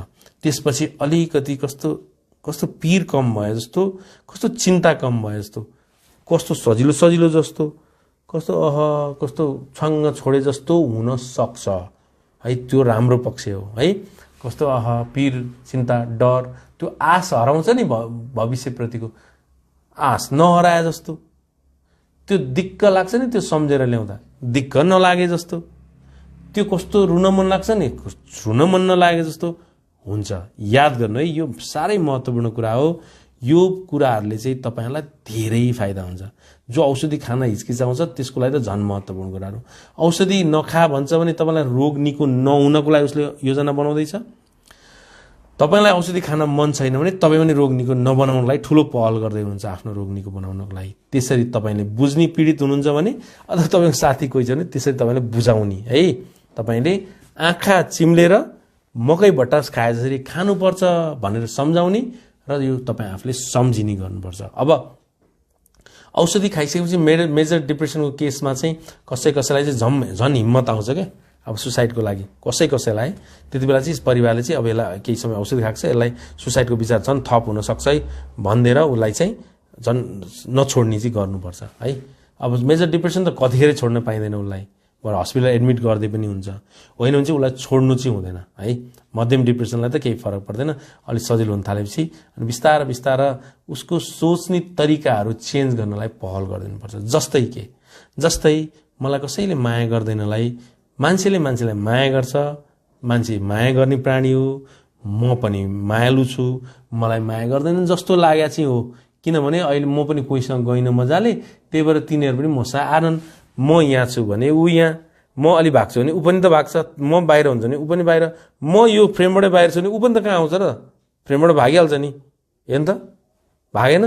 त्यसपछि अलिकति कस्तो पीर कम भयो जस्तो, कस्तो चिन्ता कम भयो जस्तो, कस्तो सजिलो जस्तो, कस्तो छङ्ग छोडे जस्तो हुन सक्छ है। त्यो राम्रो पक्ष हो है। कस्तो पीर, चिन्ता, डर, त्यो आश हराउँछ नि, भविष्यप्रतिको आश नहराए जस्तो, त्यो दिक्क लाग्छ नि, त्यो सम्झेर ल्याउँदा दिक्क नलागे जस्तो, त्यो कस्तो रुन मन लाग्छ नि, रुन मन नलागे जस्तो हुन्छ। याद गर्नु है, यो साह्रै महत्त्वपूर्ण कुरा हो। यो कुराहरूले चाहिँ तपाईँहरूलाई धेरै फाइदा हुन्छ। जो औषधि खान हिचकिचाउँछ त्यसको लागि त झन् महत्त्वपूर्ण कुराहरू। औषधि नखा भन्छ भने तपाईँलाई रोग निको नहुनको लागि उसले योजना बनाउँदैछ। तपाईँलाई औषधि खान मन छैन भने तपाईँ पनि रोग निको नबनाउनको लागि ठुलो पहल गर्दै हुनुहुन्छ आफ्नो रोग निको बनाउनको लागि। त्यसरी तपाईँले बुझ्ने, पीडित हुनुहुन्छ भने अथवा तपाईँको साथी कोही छ भने त्यसरी तपाईँले बुझाउने है। तपाईँले आँखा चिम्लेर मकै भट्टास खाए जसरी खानुपर्छ भनेर सम्झाउने र यो तपाईँ आफूले सम्झिने गर्नुपर्छ। अब औषधि खाइसकेपछि मेजर डिप्रेसनको केसमा चाहिँ कसैलाई चाहिँ झन् हिम्मत आउँछ क्या, अब सुसाइडको लागि कसैलाई। त्यति बेला चाहिँ परिवारले चाहिँ अब यसलाई केही समय औषधि खाएको छ, यसलाई सुसाइडको विचार झन् थप हुनसक्छ है भनिदिएर उसलाई चाहिँ झन् नछोड्ने चाहिँ गर्नुपर्छ है। अब मेजर डिप्रेसन त कतिखेर छोड्न पाइँदैन उसलाई, बरु हस्पिटल एडमिट गर्दै पनि हुन्छ। होइन भने चाहिँ उसलाई छोड्नु चाहिँ हुँदैन है। मध्यम डिप्रेसनलाई त केही फरक पर्दैन, अलिक सजिलो हुन थालेपछि अनि बिस्तारै उसको सोच्ने तरिकाहरू चेन्ज गर्नलाई पहल गरिदिनुपर्छ। जस्तै मलाई कसैले माया गर्दैनलाई, मान्छेले मान्छेलाई माया गर्छ, मान्छे माया गर्ने प्राणी हो, म पनि मायालु छु, मलाई माया गर्दैन जस्तो लागेको चाहिँ हो। किनभने अहिले म पनि कोहीसँग गइनँ मजाले, त्यही भएर तिनीहरू पनि मसँग आनन्। म यहाँ छु भने ऊ यहाँ, म अलि भाग्छु भने ऊ पनि त भाग्छ, म बाहिर हुन्छ भने ऊ पनि बाहिर, म यो फ्रेमबाटै बाहिर छु भने ऊ पनि त कहाँ आउँछ र, फ्रेमबाट भागिहाल्छ नि, हेर्नु त, भागेन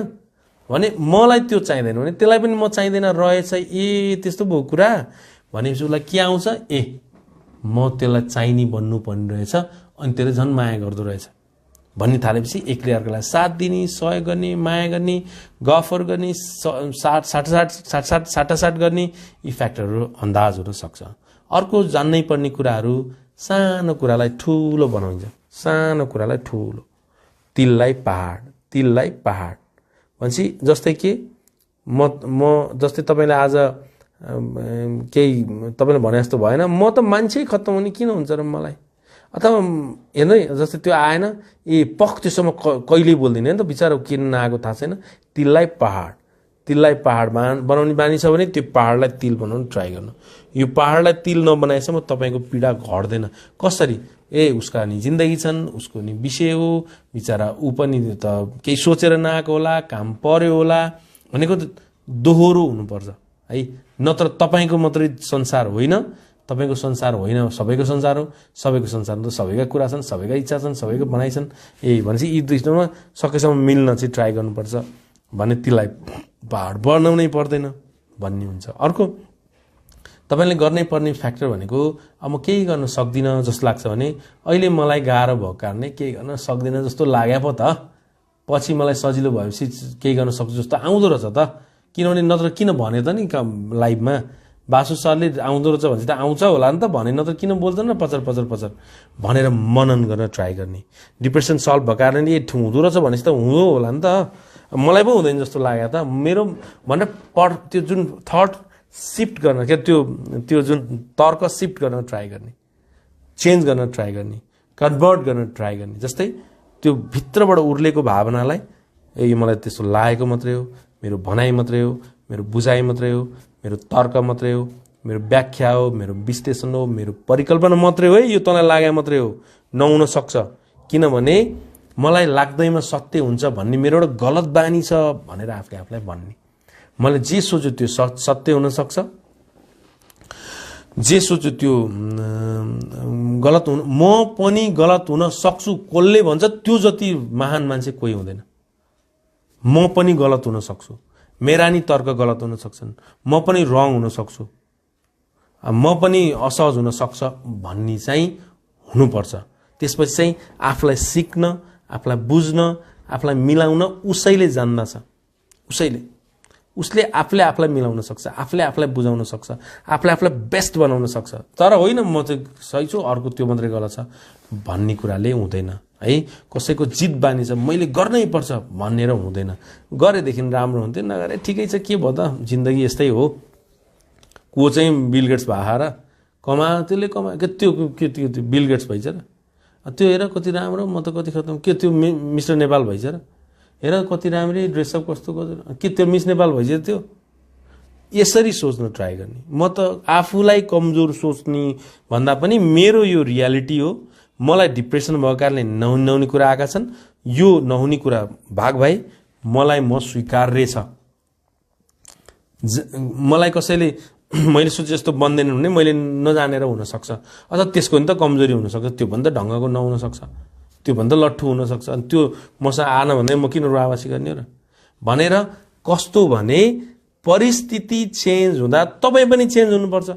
भने मलाई त्यो चाहिँदैन भने त्यसलाई पनि म चाहिँदैन रहेछ। ए त्यस्तो भयो कुरा भनेपछि उसलाई के आउँछ, ए म त्यसलाई चाहिने बन्नुपर्ने रहेछ, अनि त्यसले झन् माया गर्दो रहेछ भन्ने थालेपछि एकले अर्कालाई साथ दिने, सहयोग गर्ने, माया गर्ने, गफहरू गर्ने, साटासाट गर्ने, यी फ्याक्टरहरू अन्दाज हुन सक्छ। अर्को जान्नै पर्ने कुराहरू, सानो कुरालाई ठुलो बनाउँछ, सानो कुरालाई ठुलो, तिललाई पहाड, तिललाई पहाड भनेपछि जस्तै के म जस्तै तपाईँले आज केही तपाईँले भने जस्तो भएन, म त मान्छे खत्तम हुने किन हुन्छ र मलाई, अथवा हेर्नु है जस्तै त्यो आएन, ए पख त्योसम्म कहिल्यै बोल्दिनँ नि त, बिचरा किन नआएको थाहा छैन। तिललाई पहाड, तिललाई पहाड बनाउने बानी छ भने त्यो पहाडलाई तिल बनाउनु ट्राई गर्नु। यो पहाडलाई तिल नबनाएसम्म तपाईँको पीडा घट्दैन। कसरी, ए उसका नि जिन्दगी छन्, उसको नि विषय हो, बिचरा ऊ पनि त केही सोचेर नआएको होला, काम पर्यो होला भनेको दोहोरो हुनुपर्छ है। नत्र तपाईँको मात्रै संसार होइन, तपाईँको संसार होइन, सबैको संसार हो, सबैको संसारमा त सबैका कुरा छन्, सबैका इच्छा छन्, सबैको भनाइ छन्। ए भनेपछि यी दुईमा सकेसम्म मिल्न चाहिँ ट्राई गर्नुपर्छ भने त्यसलाई पहाड बनाउनै पर्दैन भन्ने हुन्छ। अर्को तपाईँले गर्नै पर्ने फ्याक्टर भनेको, अब म केही गर्न सक्दिनँ जस्तो लाग्छ भने, अहिले मलाई गाह्रो भएको कारणले केही गर्न सक्दिनँ जस्तो लाग्यो पो त, पछि मलाई सजिलो भएपछि केही गर्न सक्छु जस्तो आउँदो रहेछ त। किनभने नत्र किन भने त नि लाइभमा बासु सरले आउँदो रहेछ भने त आउँछ होला नि त भने, नत्र किन बोल्दैन न पचर पचर पचर भनेर मनन गर्न ट्राई गर्ने। डिप्रेसन सल्भ भएको कारणले ए हुँदो रहेछ भनेपछि त हुँदो होला नि त, मलाई पो हुँदैन जस्तो लाग्यो त मेरो भनेर त्यो जुन थट सिफ्ट गर्न, क्या त्यो जुन तर्क सिफ्ट गर्न ट्राई गर्ने, चेन्ज गर्न ट्राई गर्ने, कन्भर्ट गर्न ट्राई गर्ने। जस्तै त्यो भित्रबाट उर्लेको भावनालाई, ए यो मलाई त्यस्तो लागेको मात्रै हो, मेरो भनाइ मात्रै हो, मेरो बुझाइ मात्रै हो, मेरो तर्क मात्रै हो, मेरो व्याख्या हो, मेरो विश्लेषण हो, मेरो परिकल्पना मात्रै हो, है यो तँलाई लागे मात्रै हो, नहुन सक्छ। किनभने मलाई लाग्दैमा सत्य हुन्छ भन्ने मेरो एउटा गलत बानी छ भनेर आफूले आफूलाई भन्ने। मैले जे सोच्यो त्यो सत्य हुन सक्छ, जे सोच्यो त्यो गलत हुन, म पनि गलत हुन सक्छु कसले भन्छ त्यो जति महान मान्छे कोही हुँदैन। म पनि गलत हुन सक्छु, मेरा नि तर्क गलत हुन सक्छन्, म पनि रङ हुन सक्छु, म पनि असहज हुन सक्छ भन्ने चाहिँ हुनुपर्छ। त्यसपछि चाहिँ आफूलाई सिक्न, आफूलाई बुझ्न, आफूलाई मिलाउन उसैले जान्दछ। उसले आफूले आफूलाई मिलाउन सक्छ, आफूले आफूलाई बुझाउन सक्छ, आफूले आफूलाई बेस्ट बनाउन सक्छ। तर होइन म चाहिँ सही छु, अर्को त्यो मात्रै गलत छ भन्ने कुराले हुँदैन है। कसैको जिद बानी छ, मैले गर्नै पर्छ भनेर हुँदैन। गरेदेखि राम्रो हुन्थ्यो, नगरे ठिकै छ, के भयो त, जिन्दगी यस्तै हो। को चाहिँ बिल गेट्स भए र त्यसले कमा त्यो बिल गेट्स भइछ र, त्यो हेर कति राम्रो, म त कति खतम, के त्यो मिस्टर नेपाल भइछ र, हेर कति राम्रै ड्रेसअप कस्तो के त्यो मिस नेपाल भइछ त्यो। यसरी सोच्न ट्राई गर्ने। म त आफूलाई कमजोर सोच्ने भन्दा पनि मेरो यो रियालिटी हो, मलाई डिप्रेसन भएको कारणले नहुने कुरा आएका छन्, यो नहुने कुरा भाग भाइ मलाई म स्वीकार्य छ। मलाई कसैले मैले सोचे जस्तो बन्दैन भने मैले नजानेर हुनसक्छ, अथवा त्यसको नि त कमजोरी हुनसक्छ, त्यो भन्दा ढङ्गको नहुन सक्छ, त्यो भन्दा लट्ठु हुनसक्छ। अनि त्यो मसँग आएन भने म किन रुवावासी गर्ने र भनेर कस्तो भने परिस्थिति चेन्ज हुँदा तपाईँ पनि चेन्ज हुनुपर्छ।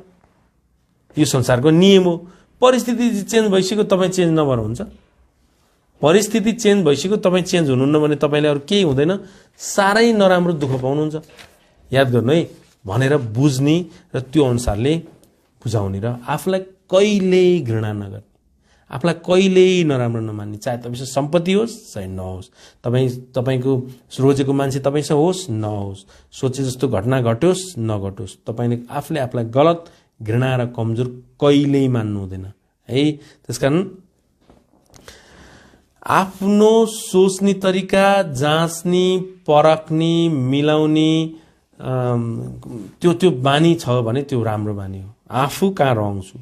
यो संसारको नियम हो। परिस्थिति चेन्ज भइसक्यो तपाईँ चेन्ज नभएर हुन्छ? परिस्थिति चेन्ज भइसक्यो तपाईँ चेन्ज हुनुहुन्न भने तपाईँले अरू केही हुँदैन, साह्रै नराम्रो दुःख पाउनुहुन्छ। याद गर्नु है, भनेर बुझ्ने र त्यो अनुसारले बुझाउने र आफूलाई कहिल्यै घृणा नगर्ने, आफूलाई कहिल्यै नराम्रो नमान्ने। चाहे तपाईँसँग सम्पत्ति होस् चाहे नहोस्, तपाईँको रोजेको मान्छे तपाईँसँग होस् नहोस्, सोचे जस्तो घटना घटोस् नघटोस्, तपाईँले आफूले आफूलाई गलत, घृणा र कमजोर कहिल्यै मान्नु हुँदैन है। त्यसकारण आफ्नो सोच्ने तरिका जाँच्ने, परख्ने, मिलाउने त्यो बानी छ भने त्यो राम्रो बानी हो। आफू कहाँ रङ छु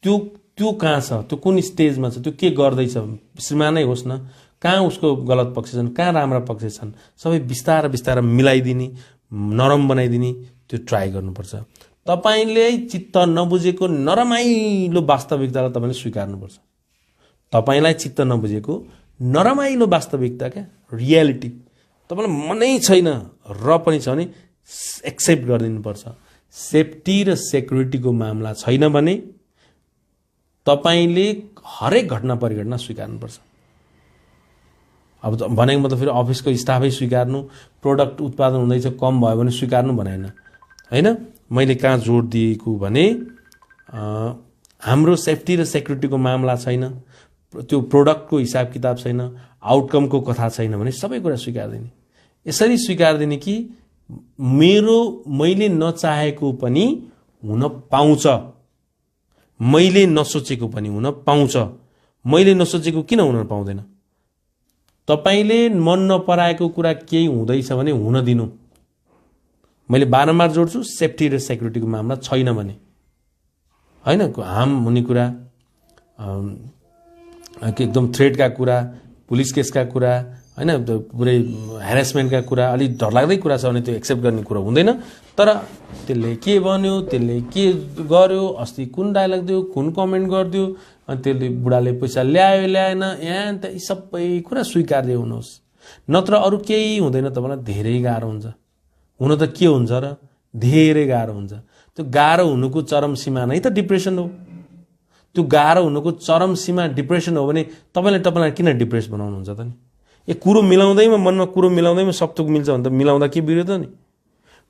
त्यो त्यो कहाँ छ, त्यो कुन स्टेजमा छ, त्यो के गर्दैछ, श्रीमानै होस् न, कहाँ उसको गलत पक्ष छन्, कहाँ राम्रा पक्ष छन्, सबै बिस्तार बिस्तार मिलाइदिने, नरम बनाइदिने त्यो ट्राई गर्नुपर्छ। तपाईले चित्त नबुझेको नरमाइलो वास्तविकतालाई तपाईले स्वीकार्नुपर्छ। तपाईलाई चित्त नबुझेको नरमाइलो वास्तविकता, क्या रियालिटी तपाईलाई मनै छैन र पनि छ भने एक्सेप्ट गरिदिनुपर्छ। सेफ्टी र सेक्युरिटीको मामला छैन भने तपाईले हरेक घटना परिघटना स्वीकार्नुपर्छ। अब भनेको मतलब फेरि अफिसको स्टाफै स्वीकार्नु, प्रोडक्ट उत्पादन हुँदैछ कम भयो भने स्वीकार्नु भनेन हैन। मैले कहाँ जोड दिएको भने हाम्रो सेफ्टी र सेक्युरिटीको मामला छैन, त्यो प्रोडक्टको हिसाब किताब छैन, आउटकमको कथा छैन भने सबै कुरा स्वीकार्दिने। यसरी स्वीकार्दिने कि मैले नचाहेको पनि हुन पाउँछ, मैले नसोचेको पनि हुन पाउँछ, मैले नसोचेको किन हुन पाउँदैन। तपाईले मन नपराएको कुरा केही हुँदैछ भने हुन दिनु। मैले बारम्बार जोड्छु, सेफ्टी र सेक्युरिटीको मामला छैन भने हैन, हार्म हुने कुरा, एकदम थ्रेटका कुरा, पुलिस केसका कुरा हैन, पुरै ह्यारेसमेन्टका कुरा, अलि डरलाग्दै कुरा छ भने त्यो एक्सेप्ट गर्ने कुरा हुँदैन। तर त्यसले के भन्यो, त्यसले के गर्यो, अस्ति कुन डायलग दियो, कुन कमेन्ट गरिदियो, अनि त्यसले बुढाले पैसा ल्यायो ल्याएन, यहाँ त यी सबै कुरा स्वीकार्दै हुनुहोस्। नत्र अरू केही हुँदैन, तपाईँलाई धेरै गाह्रो हुन्छ। हुन त के हुन्छ र, धेरै गाह्रो हुन्छ। त्यो गाह्रो हुनुको चरम सीमा नै त डिप्रेसन हो। त्यो गाह्रो हुनुको चरम सीमा डिप्रेसन हो भने तपाईँलाई किन डिप्रेस बनाउनुहुन्छ त नि। ए कुरो मिलाउँदैमा, मनमा कुरो मिलाउँदैमा सबथोक मिल्छ भने त मिलाउँदा के बिर्यो त नि।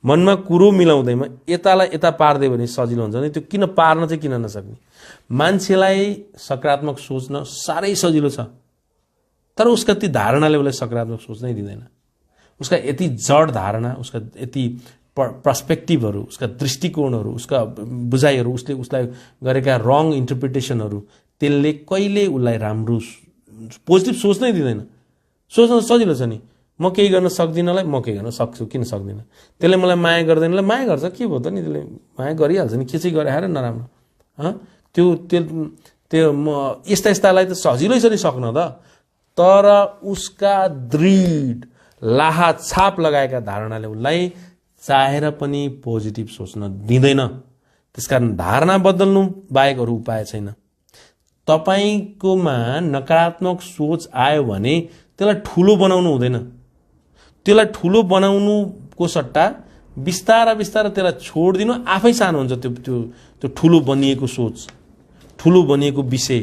मनमा कुरो मिलाउँदैमा यतालाई यता पार्दै भने सजिलो हुन्छ नि, त्यो किन पार्न चाहिँ किन नसक्ने। मान्छेलाई सकारात्मक सोच्न साह्रै सजिलो छ, तर उसका ती धारणाले उसलाई सकारात्मक सोच्नै दिँदैन। उसका यति जड धारणा, उसका यति पर्सपेक्टिभहरू, उसका दृष्टिकोणहरू, उसका बुझाइहरू, उसलाई गरेका रङ इन्टरप्रिटेसनहरू, त्यसले कहिले उसलाई राम्रो पोजिटिभ सोच्नै दिँदैन। सोच्न सजिलो छ नि, म केही गर्न सक्दिनलाई म केही गर्न सक्छु, किन सक्दिनँ। त्यसले मलाई माया गर्दैनलाई माया गर्छ, के भयो त नि, त्यसले माया गरिहाल्छ नि, के चाहिँ गरे हार नराम्रो। त्यो यस्ता यस्तालाई त सजिलै छ नि सक्न त, तर उसका दृढ लाहा छाप लगाएका धारणाले उसलाई चाहेर पनि पोजिटिभ सोच्न दिँदैन। त्यसकारण धारणा बदल्नु बाहेक अरू उपाय छैन। तपाईकोमा नकारात्मक सोच आयो भने त्यसलाई ठुलो बनाउनु हुँदैन। त्यसलाई ठुलो बनाउनुको सट्टा बिस्तारा बिस्तारा त्यसलाई छोडिदिनु, आफै सानो हुन्छ। त्यो ठुलो बनिएको सोच, ठुलो बनिएको विषय,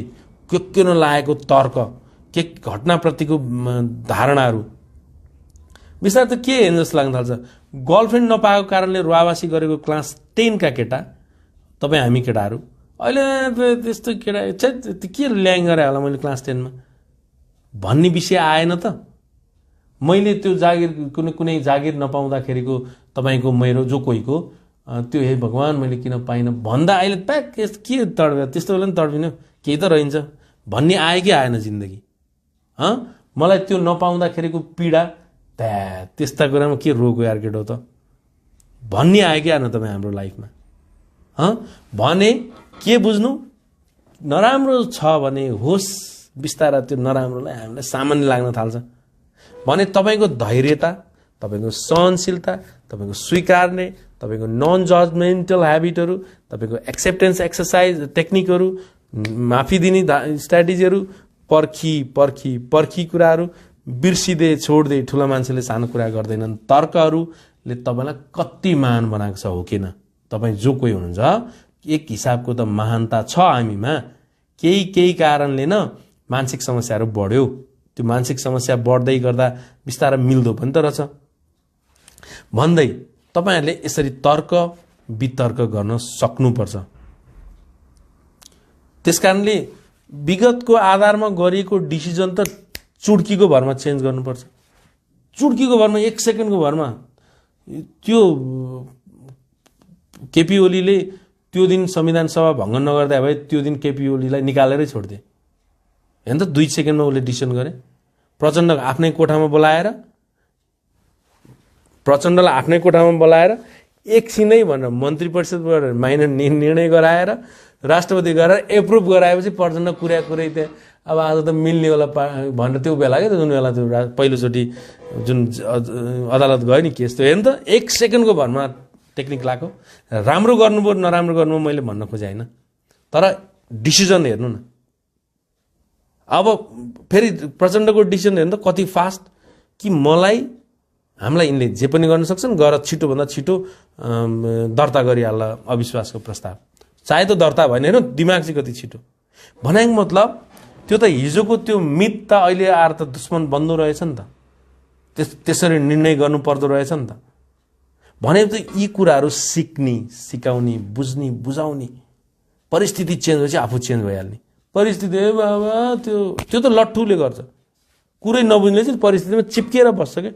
के नलागेको तर्क, के घटनाप्रतिको धारणाहरू बिस्तारै त के हेर्न जस्तो लाग्न थाल्छ। गर्लफ्रेन्ड नपाएको कारणले रुवावासी गरेको क्लास 10 का केटा, तपाईँ हामी केटाहरू अहिले त्यस्तो केटा के ल्याङ गरे होला मैले क्लास 10 मा भन्ने विषय आएन त। मैले त्यो जागिर कुनै जागिर नपाउँदाखेरिको तपाईँको मेरो जो कोहीको त्यो हे भगवान मैले किन पाइनँ भन्दा अहिले प्याक के तडबे, त्यस्तो बेला पनि तडबिन, केही त रहन्छ भन्ने आयो कि आएन जिन्दगी। मलाई त्यो नपाउँदाखेरिको पीडा, त्यस्ता कुरामा के रोग यार केटो त भन्ने आयो कि आएन तपाईँ हाम्रो लाइफमा। भने के बुझ्नु, नराम्रो छ भने होस्, बिस्तारा त्यो नराम्रोलाई हामीलाई सामान्य लाग्न थाल्छ भने तपाईँको धैर्यता, तपाईँको सहनशीलता, तपाईँको स्वीकार्ने, तपाईँको नन जजमेन्टल ह्याबिटहरू, तपाईँको एक्सेप्टेन्स एक्सर्साइज टेक्निकहरू, माफी दिने स्ट्राटेजीहरू, पर्खी पर्खी पर्खी कुराहरू बिर्सिँदै छोड्दै, ठुला मान्छेले सानो कुरा गर्दैनन्, तर्कहरूले तपाईँलाई कति महान बनाएको छ हो किन। तपाईँ जो कोही हुनुहुन्छ एक हिसाबको त महानता छ हामीमा, केही कारणले न मानसिक समस्याहरू बढ्यो। त्यो मानसिक समस्या बढ्दै गर्दा बिस्तारै मिल्दो पनि त रहेछ भन्दै तपाईहरूले यसरी तर्क वितर्क गर्न सक्नुपर्छ। त्यसकारणले विगतको आधारमा गरिएको डिसिजन त चुड्कीको भरमा चेन्ज गर्नुपर्छ। चुड्कीको भरमा, 1 सेकेन्डको भरमा। त्यो केपी ओलीले त्यो दिन संविधान सभा भङ्ग नगर्दा भए त्यो दिन केपी ओलीलाई निकालेरै छोड्थे हेर्न त। 2 सेकेन्डमा उसले डिसिजन गरे। प्रचण्डलाई आफ्नै कोठामा बोलाएर एकछिनै भनेर मन्त्री परिषदबाट निर्णय गराएर राष्ट्रपति गएर एप्रुभ गराएपछि प्रचण्ड कुरै त्यहाँ अब आज त मिल्ने होला भनेर त्यो बेला क्या जुन बेला त्यो पहिलोचोटि जुन अदालत गयो नि केस त्यो हेर्नु त 1 सेकेन्डको भरमा टेक्निक लाग्यो। राम्रो गर्नुभयो नराम्रो गर्नुभयो मैले भन्न खोजेँ होइन, तर डिसिजन हेर्नु न। अब फेरि प्रचण्डको डिसिजन हेर्नु त कति फास्ट कि हामीलाई यिनले जे पनि गर्न सक्छन्, गएर छिटोभन्दा छिटो दर्ता गरिहाल्ला अविश्वासको प्रस्ताव, चाहे त दर्ता भएन। हेर्नु दिमाग चाहिँ कति छिटो भनेको मतलब त्यो त हिजोको त्यो मित त अहिले आएर त दुश्मन बन्नु रहेछ नि त, त्यसरी निर्णय गर्नु पर्दो रहेछ नि त। भने त यी कुराहरू सिक्ने, सिकाउने, बुझ्ने, बुझाउने, परिस्थिति चेन्ज भएपछि आफू चेन्ज भइहाल्ने। परिस्थिति बाबा त्यो त लट्ठुले गर्छ, कुरै नबुझ्ने चाहिँ परिस्थितिमा चिप्किएर बस्छ क्या,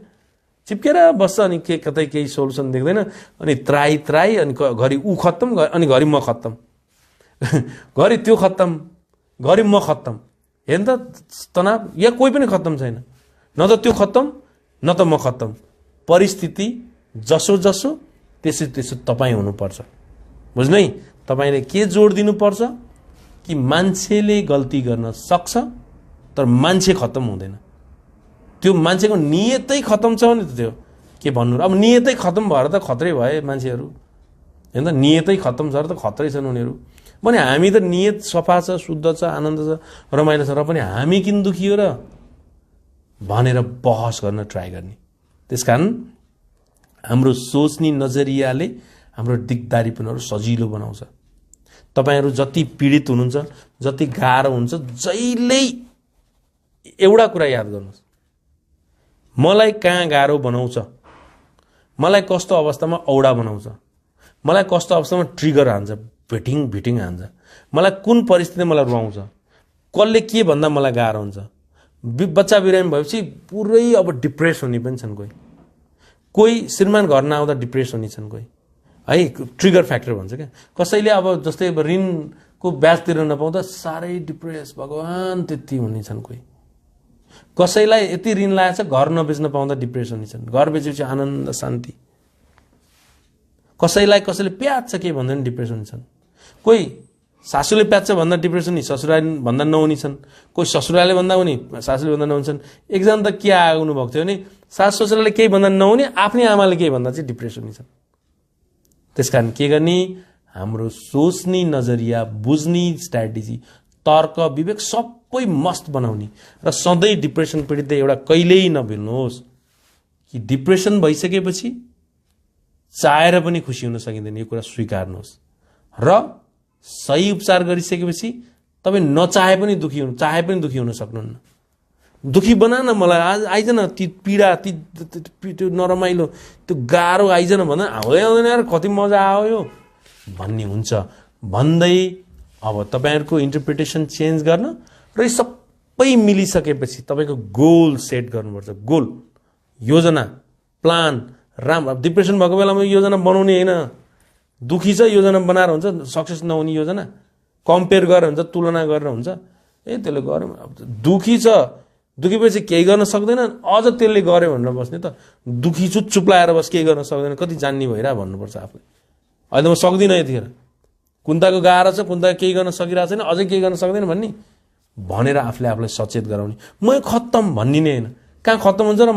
चिप्केर बस्छ। अनि कतै केही सोल्युसन देख्दैन, अनि त्राई अनि घरि ऊ खत्तम अनि घरि म खत्तम, घरि त्यो खत्तम, घरि म खत्तम। हेर्नु त तनाव या कोही पनि खत्तम छैन, न त त्यो खत्तम न त म खत्तम। परिस्थिति जसो त्यसो तपाईँ हुनुपर्छ, बुझ्नु है। तपाईँले के जोड दिनुपर्छ कि मान्छेले गल्ती गर्न सक्छ तर मान्छे खत्तम हुँदैन। त्यो मान्छेको नियतै खत्तम छ भने त त्यो के भन्नु र। अब नियतै खत्तम भएर त खत्रै भए मान्छेहरू, हेर्नु त नियतै खत्तम छ र त खत्रै छन् उनीहरू। भने हामी त नियत सफा छ, शुद्ध छ, आनन्द छ, रमाइलो छ, र पनि हामी किन दुखी हो र भनेर बहस गर्न ट्राई गर्ने। त्यसकारण हाम्रो सोच्ने नजरियाले हाम्रो दिगदारीपनहरू सजिलो बनाउँछ। तपाईहरू जति पीडित हुनुहुन्छ, जति गाह्रो हुन्छ, जहिल्यै एउटा कुरा याद गर्नुहोस्, मलाई कहाँ गाह्रो बनाउँछ, मलाई कस्तो अवस्थामा औडा बनाउँछ, मलाई कस्तो अवस्थामा ट्रिगर हान्छ, भिटिङ हान्छ, मलाई कुन परिस्थितिमा मलाई रुवाउँछ, कसले के भन्दा मलाई गाह्रो हुन्छ। बच्चा बिरामी भएपछि पुरै अब डिप्रेस हुने पनि छन्, कोही श्रीमान घर नआउँदा डिप्रेस हुने छन्, कोही है ट्रिगर फ्याक्टर भन्छ क्या। कसैले अब जस्तै अब ऋणको ब्याज तिर्न नपाउँदा साह्रै डिप्रेस, भगवान त्यति हुने छन्। कोही कसैलाई यति ऋण लागेको छ घर नबेच्न पाउँदा डिप्रेस हुने छन्, घर बेचेपछि आनन्द शान्ति। कसैले प्याज छ के भन्दैन डिप्रेस हुने छन्। कोही सासूले प्याज भन्दा डिप्रेस हुने, ससुराले भन्दा नहुने छन्। कोही ससुराले भन्दा हुने, सासूले भन्दा नहुने छन्। एकजना त के आउनु भएको थियो भने सासु ससुराले केही भन्दा नहुने, आफ्नै आमाले केही भन्दा चाहिँ डिप्रेस हुने छन्। त्यसकारण के गर्ने, हाम्रो सोच्ने नजरिया, बुझ्ने स्ट्राटेजी, तर्क विवेक सबै मस्त बनाउने। र सधैँ डिप्रेसन पीडित एउटा कहिल्यै नभुल्नुहोस् कि डिप्रेसन भइसकेपछि चाहेर पनि खुसी हुन सकिँदैन, यो कुरा स्वीकार्नुहोस्। र सही उपचार गरिसकेपछि तपाईँ नचाहे पनि दुखी हुन सक्नुहुन्न। दुखी बना न, मलाई आज आइज न, ती पीडा, त्यो नरमाइलो, त्यो गाह्रो आइज न भन्दा आउँदैन यार, कति मजा आयो यो भन्ने हुन्छ। भन्दै अब तपाईहरुको इन्टरप्रिटेसन चेन्ज गर्न र यी सबै मिलिसकेपछि तपाईको गोल सेट गर्नुपर्छ। गोल, योजना, प्लान, राम्रो। डिप्रेसन भएको बेलामा योजना बनाउने हैन, दुखी छ योजना बनाएर हुन्छ, सक्सेस नहुने योजना कम्पेयर गरेर हुन्छ, तुलना गरेर हुन्छ। त्यसले गर्यो, दुखी छ, दुखीपछि केही गर्न सक्दैन, अझ त्यसले गर्यो भनेर बस्ने त दुखी छु चुप्लाएर बस, केही गर्न सक्दैन, कति जान्ने भइरा भन्नुपर्छ आफूले। अहिले म सक्दिन यतिखेर, कुन्ताको गाह्रो छ, कुन्ता केही गर्न सकिरहेको छैन, अझै केही गर्न सक्दैन भन्ने भनेर आफूलाई सचेत गराउने। म खत्तम भन्ने नै हैन। कहाँ खत्तम हुन्छ र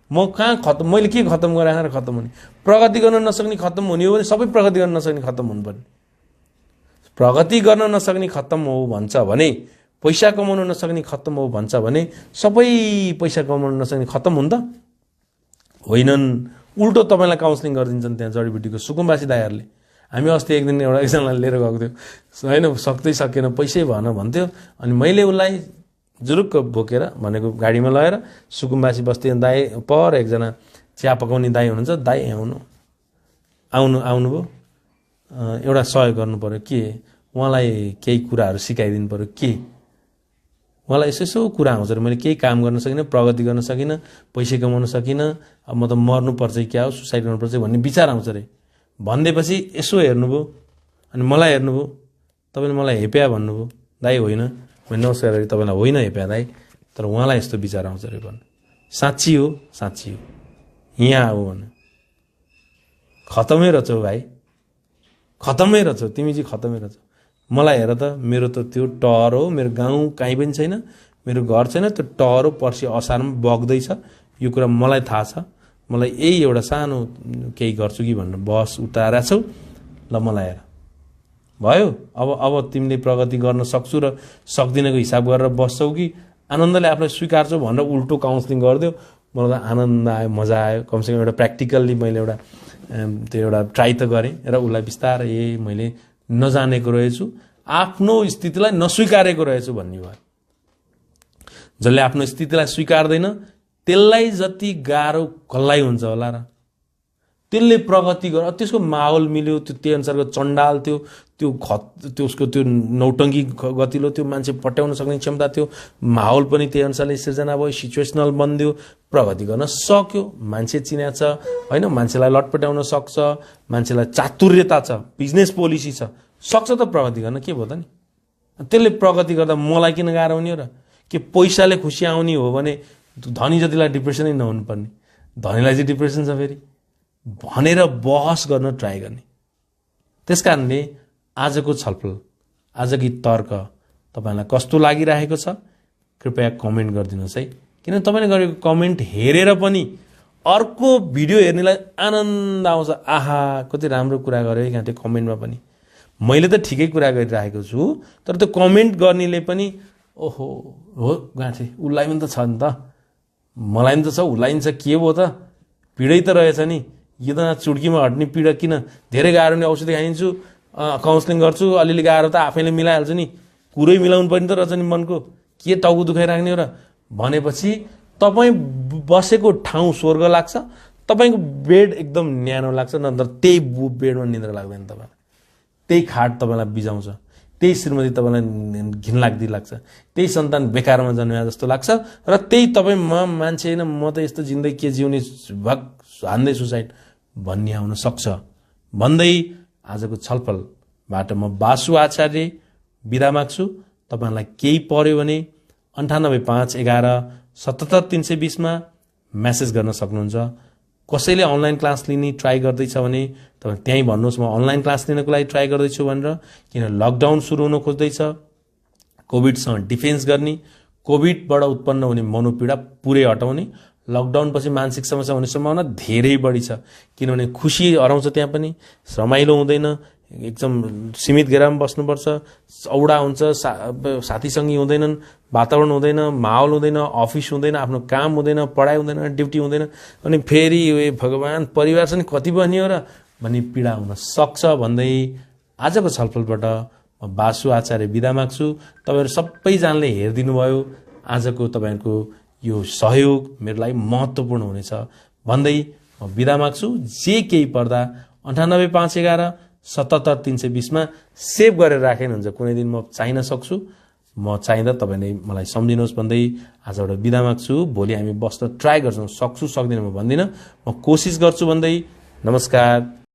म कहाँ खत्तम, मैले के खत्तम गराएर खत्तम हुने? प्रगति गर्न नसक्ने खत्तम हुने हो भने सबै प्रगति गर्न नसक्ने खत्तम हुनुपर्ने। प्रगति गर्न नसक्ने खत्तम हो भन्छ भने, पैसा कमाउन नसक्ने खत्तम हो भन्छ भने, सबै पैसा कमाउन नसक्ने खत्तम हुन् त होइनन्। उल्टो तपाईलाई काउन्सिलिङ गरिदिन्छन् त्यहाँ जडीबुटीको सुकुम्बासी दाइहरूले। हामी अस्ति एक दिन एकजनालाई लिएर गएको थियो, होइन सक्दै सकेन, पैसै भएन भन्थ्यो। अनि मैले उसलाई जुरुक्क बोकेर भनेको गाडीमा लगेर सुकुम्बासी बस्ती दाइ पर एकजना चिया पकाउने दाइ हुनुहुन्छ, दाइ आउनुभयो, एउटा सहयोग गर्नु पर्यो। के उहाँलाई केही कुराहरू सिकाइदिनु पर्यो। के उहाँलाई यसो कुरा आउँछ र मैले केही काम गर्न सकिनँ, प्रगति गर्न सकिनँ, पैसा कमाउन सकिनँ, अब म त मर्नुपर्छ क्या हो, सुसाइड गर्नुपर्छ भन्ने विचार आउँछ रे भन्दैपछि यसो हेर्नुभयो अनि मलाई हेर्नुभयो, तपाईँले मलाई हेप्या भन्नुभयो। दाइ होइन, मैले नमस्कार गरेँ, तपाईँलाई होइन हेप्या दाइ, तर उहाँलाई यस्तो विचार आउँछ रे भन्नु। साँच्ची हो, साँच्ची हो, यहाँ आऊ भन्नु। खतमै रहेछौ भाइ, खतमै रहेछौ, तिमी चाहिँ खतमै रहेछौ। मलाई हेर त मेरो त त्यो टहर हो, मेरो गाउँ कहीँ पनि छैन, मेरो घर छैन, त्यो टहर हो, पर्सि असारमा बग्दैछ, यो कुरा मलाई थाहा छ, मलाई यही एउटा सानो केही गर्छु कि भनेर बहस उतारेका छौ। ल मलाई हेर भयो, अब तिमीले प्रगति गर्न सक्छु र सक्दिनको हिसाब गरेर बस्छौ कि आनन्दले आफूलाई स्वीकार्छौ भनेर उल्टो काउन्सिलिङ गरिदियो। मलाई त आनन्द आयो, मजा आयो, कमसेकम एउटा प्र्याक्टिकल्ली मैले एउटा त्यो एउटा ट्राई त गरेँ र उसलाई बिस्तारै मैले नजानेको रहेछु, आफ्नो स्थितिलाई नस्वीकारेको रहेछु भन्ने भयो। जसले आफ्नो स्थितिलाई स्वीकार्दैन त्यसलाई जति गाह्रो कसलाई हुन्छ होला र, त्यसले प्रगति गर, त्यसको माहौल मिल्यो, त्यही अनुसारको चण्डाल त्यो उसको त्यो नौटङ्गी गतिलो, त्यो मान्छे पट्याउन सक्ने क्षमता थियो, माहौल पनि त्यही अनुसारले सिर्जना भयो, सिचुएसनल बनिदियो, प्रगति गर्न सक्यो। मान्छे चिन्या छ होइन, मान्छेलाई लटपट्याउन सक्छ, मान्छेलाई चातुर्यता छ, बिजनेस पोलिसी छ, सक्छ त प्रगति गर्न, के भयो त नि। त्यसले प्रगति गर्दा मलाई किन गाह्रो हुने हो र? के पैसाले खुसी आउने हो भने धनी जतिलाई डिप्रेसनै नहुनु पर्ने, धनीलाई चाहिँ डिप्रेसन छ फेरि भनेर बहस गर्न ट्राई गर्ने। त्यसकारणले आजको छलफल, आजको तर्क तपाईँलाई कस्तो लागिरहेको छ कृपया कमेन्ट गरिदिनुहोस् है। किनभने तपाईँले गरेको कमेन्ट हेरेर पनि अर्को भिडियो हेर्नेलाई आनन्द आउँछ, आहा कति राम्रो कुरा गर्यो है त्यो कमेन्टमा पनि। मैले त ठिकै कुरा गरिरहेको छु, तर त्यो कमेन्ट गर्नेले पनि ओहो हो गाँठे उसलाई पनि त छ नि त, मलाई पनि त छ, उसलाई पनि छ, के भयो त, पीडै त रहेछ नि, यो त चुड्कीमा हट्ने पीडा किन, धेरै गाह्रो नि औषधि खाइदिन्छु, काउन्सिलिङ गर्छु, अलिअलि गाह्रो त आफैले मिलाइहाल्छु नि, कुरै मिलाउनु पर्ने त रहेछ नि मनको, के टाउको दुखाइराख्ने हो र भनेपछि तपाईँ बसेको ठाउँ स्वर्ग लाग्छ, तपाईँको बेड एकदम न्यानो लाग्छ, नत्र त्यही बेडमा निद्रा लाग्दैन तपाईँलाई, त्यही खाट तपाईँलाई बिजाउँछ, त्यही श्रीमती तपाईँलाई घिनलाग्दी लाग्छ, त्यही सन्तान बेकारमा जन्मिया जस्तो लाग्छ, र त्यही तपाईँ मान्छे होइन, म त यस्तो जिन्दगी के जिउने, भग हान्दै सुसाइड भन्ने आउन सक्छ भन्दै आजको छलफलबाट म बासु आचार्य बिदा माग्छु। तपाईँलाई केही पर्यो भने 9851177320 मा मेसेज गर्न सक्नुहुन्छ। कसैले अनलाइन क्लास लिने ट्राई गर्दैछ भने तपाईँ त्यहीँ भन्नुहोस्, म अनलाइन क्लास लिनको लागि ट्राई गर्दैछु भनेर। किन लकडाउन सुरु हुन खोज्दैछ, कोभिडसँग डिफेन्स गर्ने, कोभिडबाट उत्पन्न हुने मनोपीडा पुरै हटाउने, लकडाउन पछि मानसिक समस्या हुने सम्भावना धेरै बढी छ। किनभने खुसी हराउँछ, त्यहाँ पनि रमाइलो हुँदैन, एकदम सीमित घेरामा बस्नुपर्छ, औडा हुन्छ, साथीसँगी हुँदैनन्, वातावरण हुँदैन, माहौल हुँदैन, अफिस हुँदैन, आफ्नो काम हुँदैन, पढाइ हुँदैन, ड्युटी हुँदैन, अनि फेरि भगवान् परिवार चाहिँ कति बन्यो र भन्ने पीडा हुन सक्छ भन्दै आजको छलफलबाट म बासु आचार्य बिदा माग्छु। तपाईँहरू सबैजनाले हेरिदिनु भयो, आजको तपाईँहरूको यो सहयोग मेरो लागि महत्त्वपूर्ण हुनेछ भन्दै म बिदा माग्छु। जे केही पर्दा 9851177320 मा सेभ गरेर राखेन हुन्छ, कुनै दिन म चाहिन सक्छु, म चाहिँदा तपाईँले मलाई सम्झिनुहोस् भन्दै आजबाट बिदा माग्छु। भोलि हामी बस्न ट्राई गर्छौँ, सक्छु सक्दिनँ म भन्दिनँ, म कोसिस गर्छु भन्दै नमस्कार।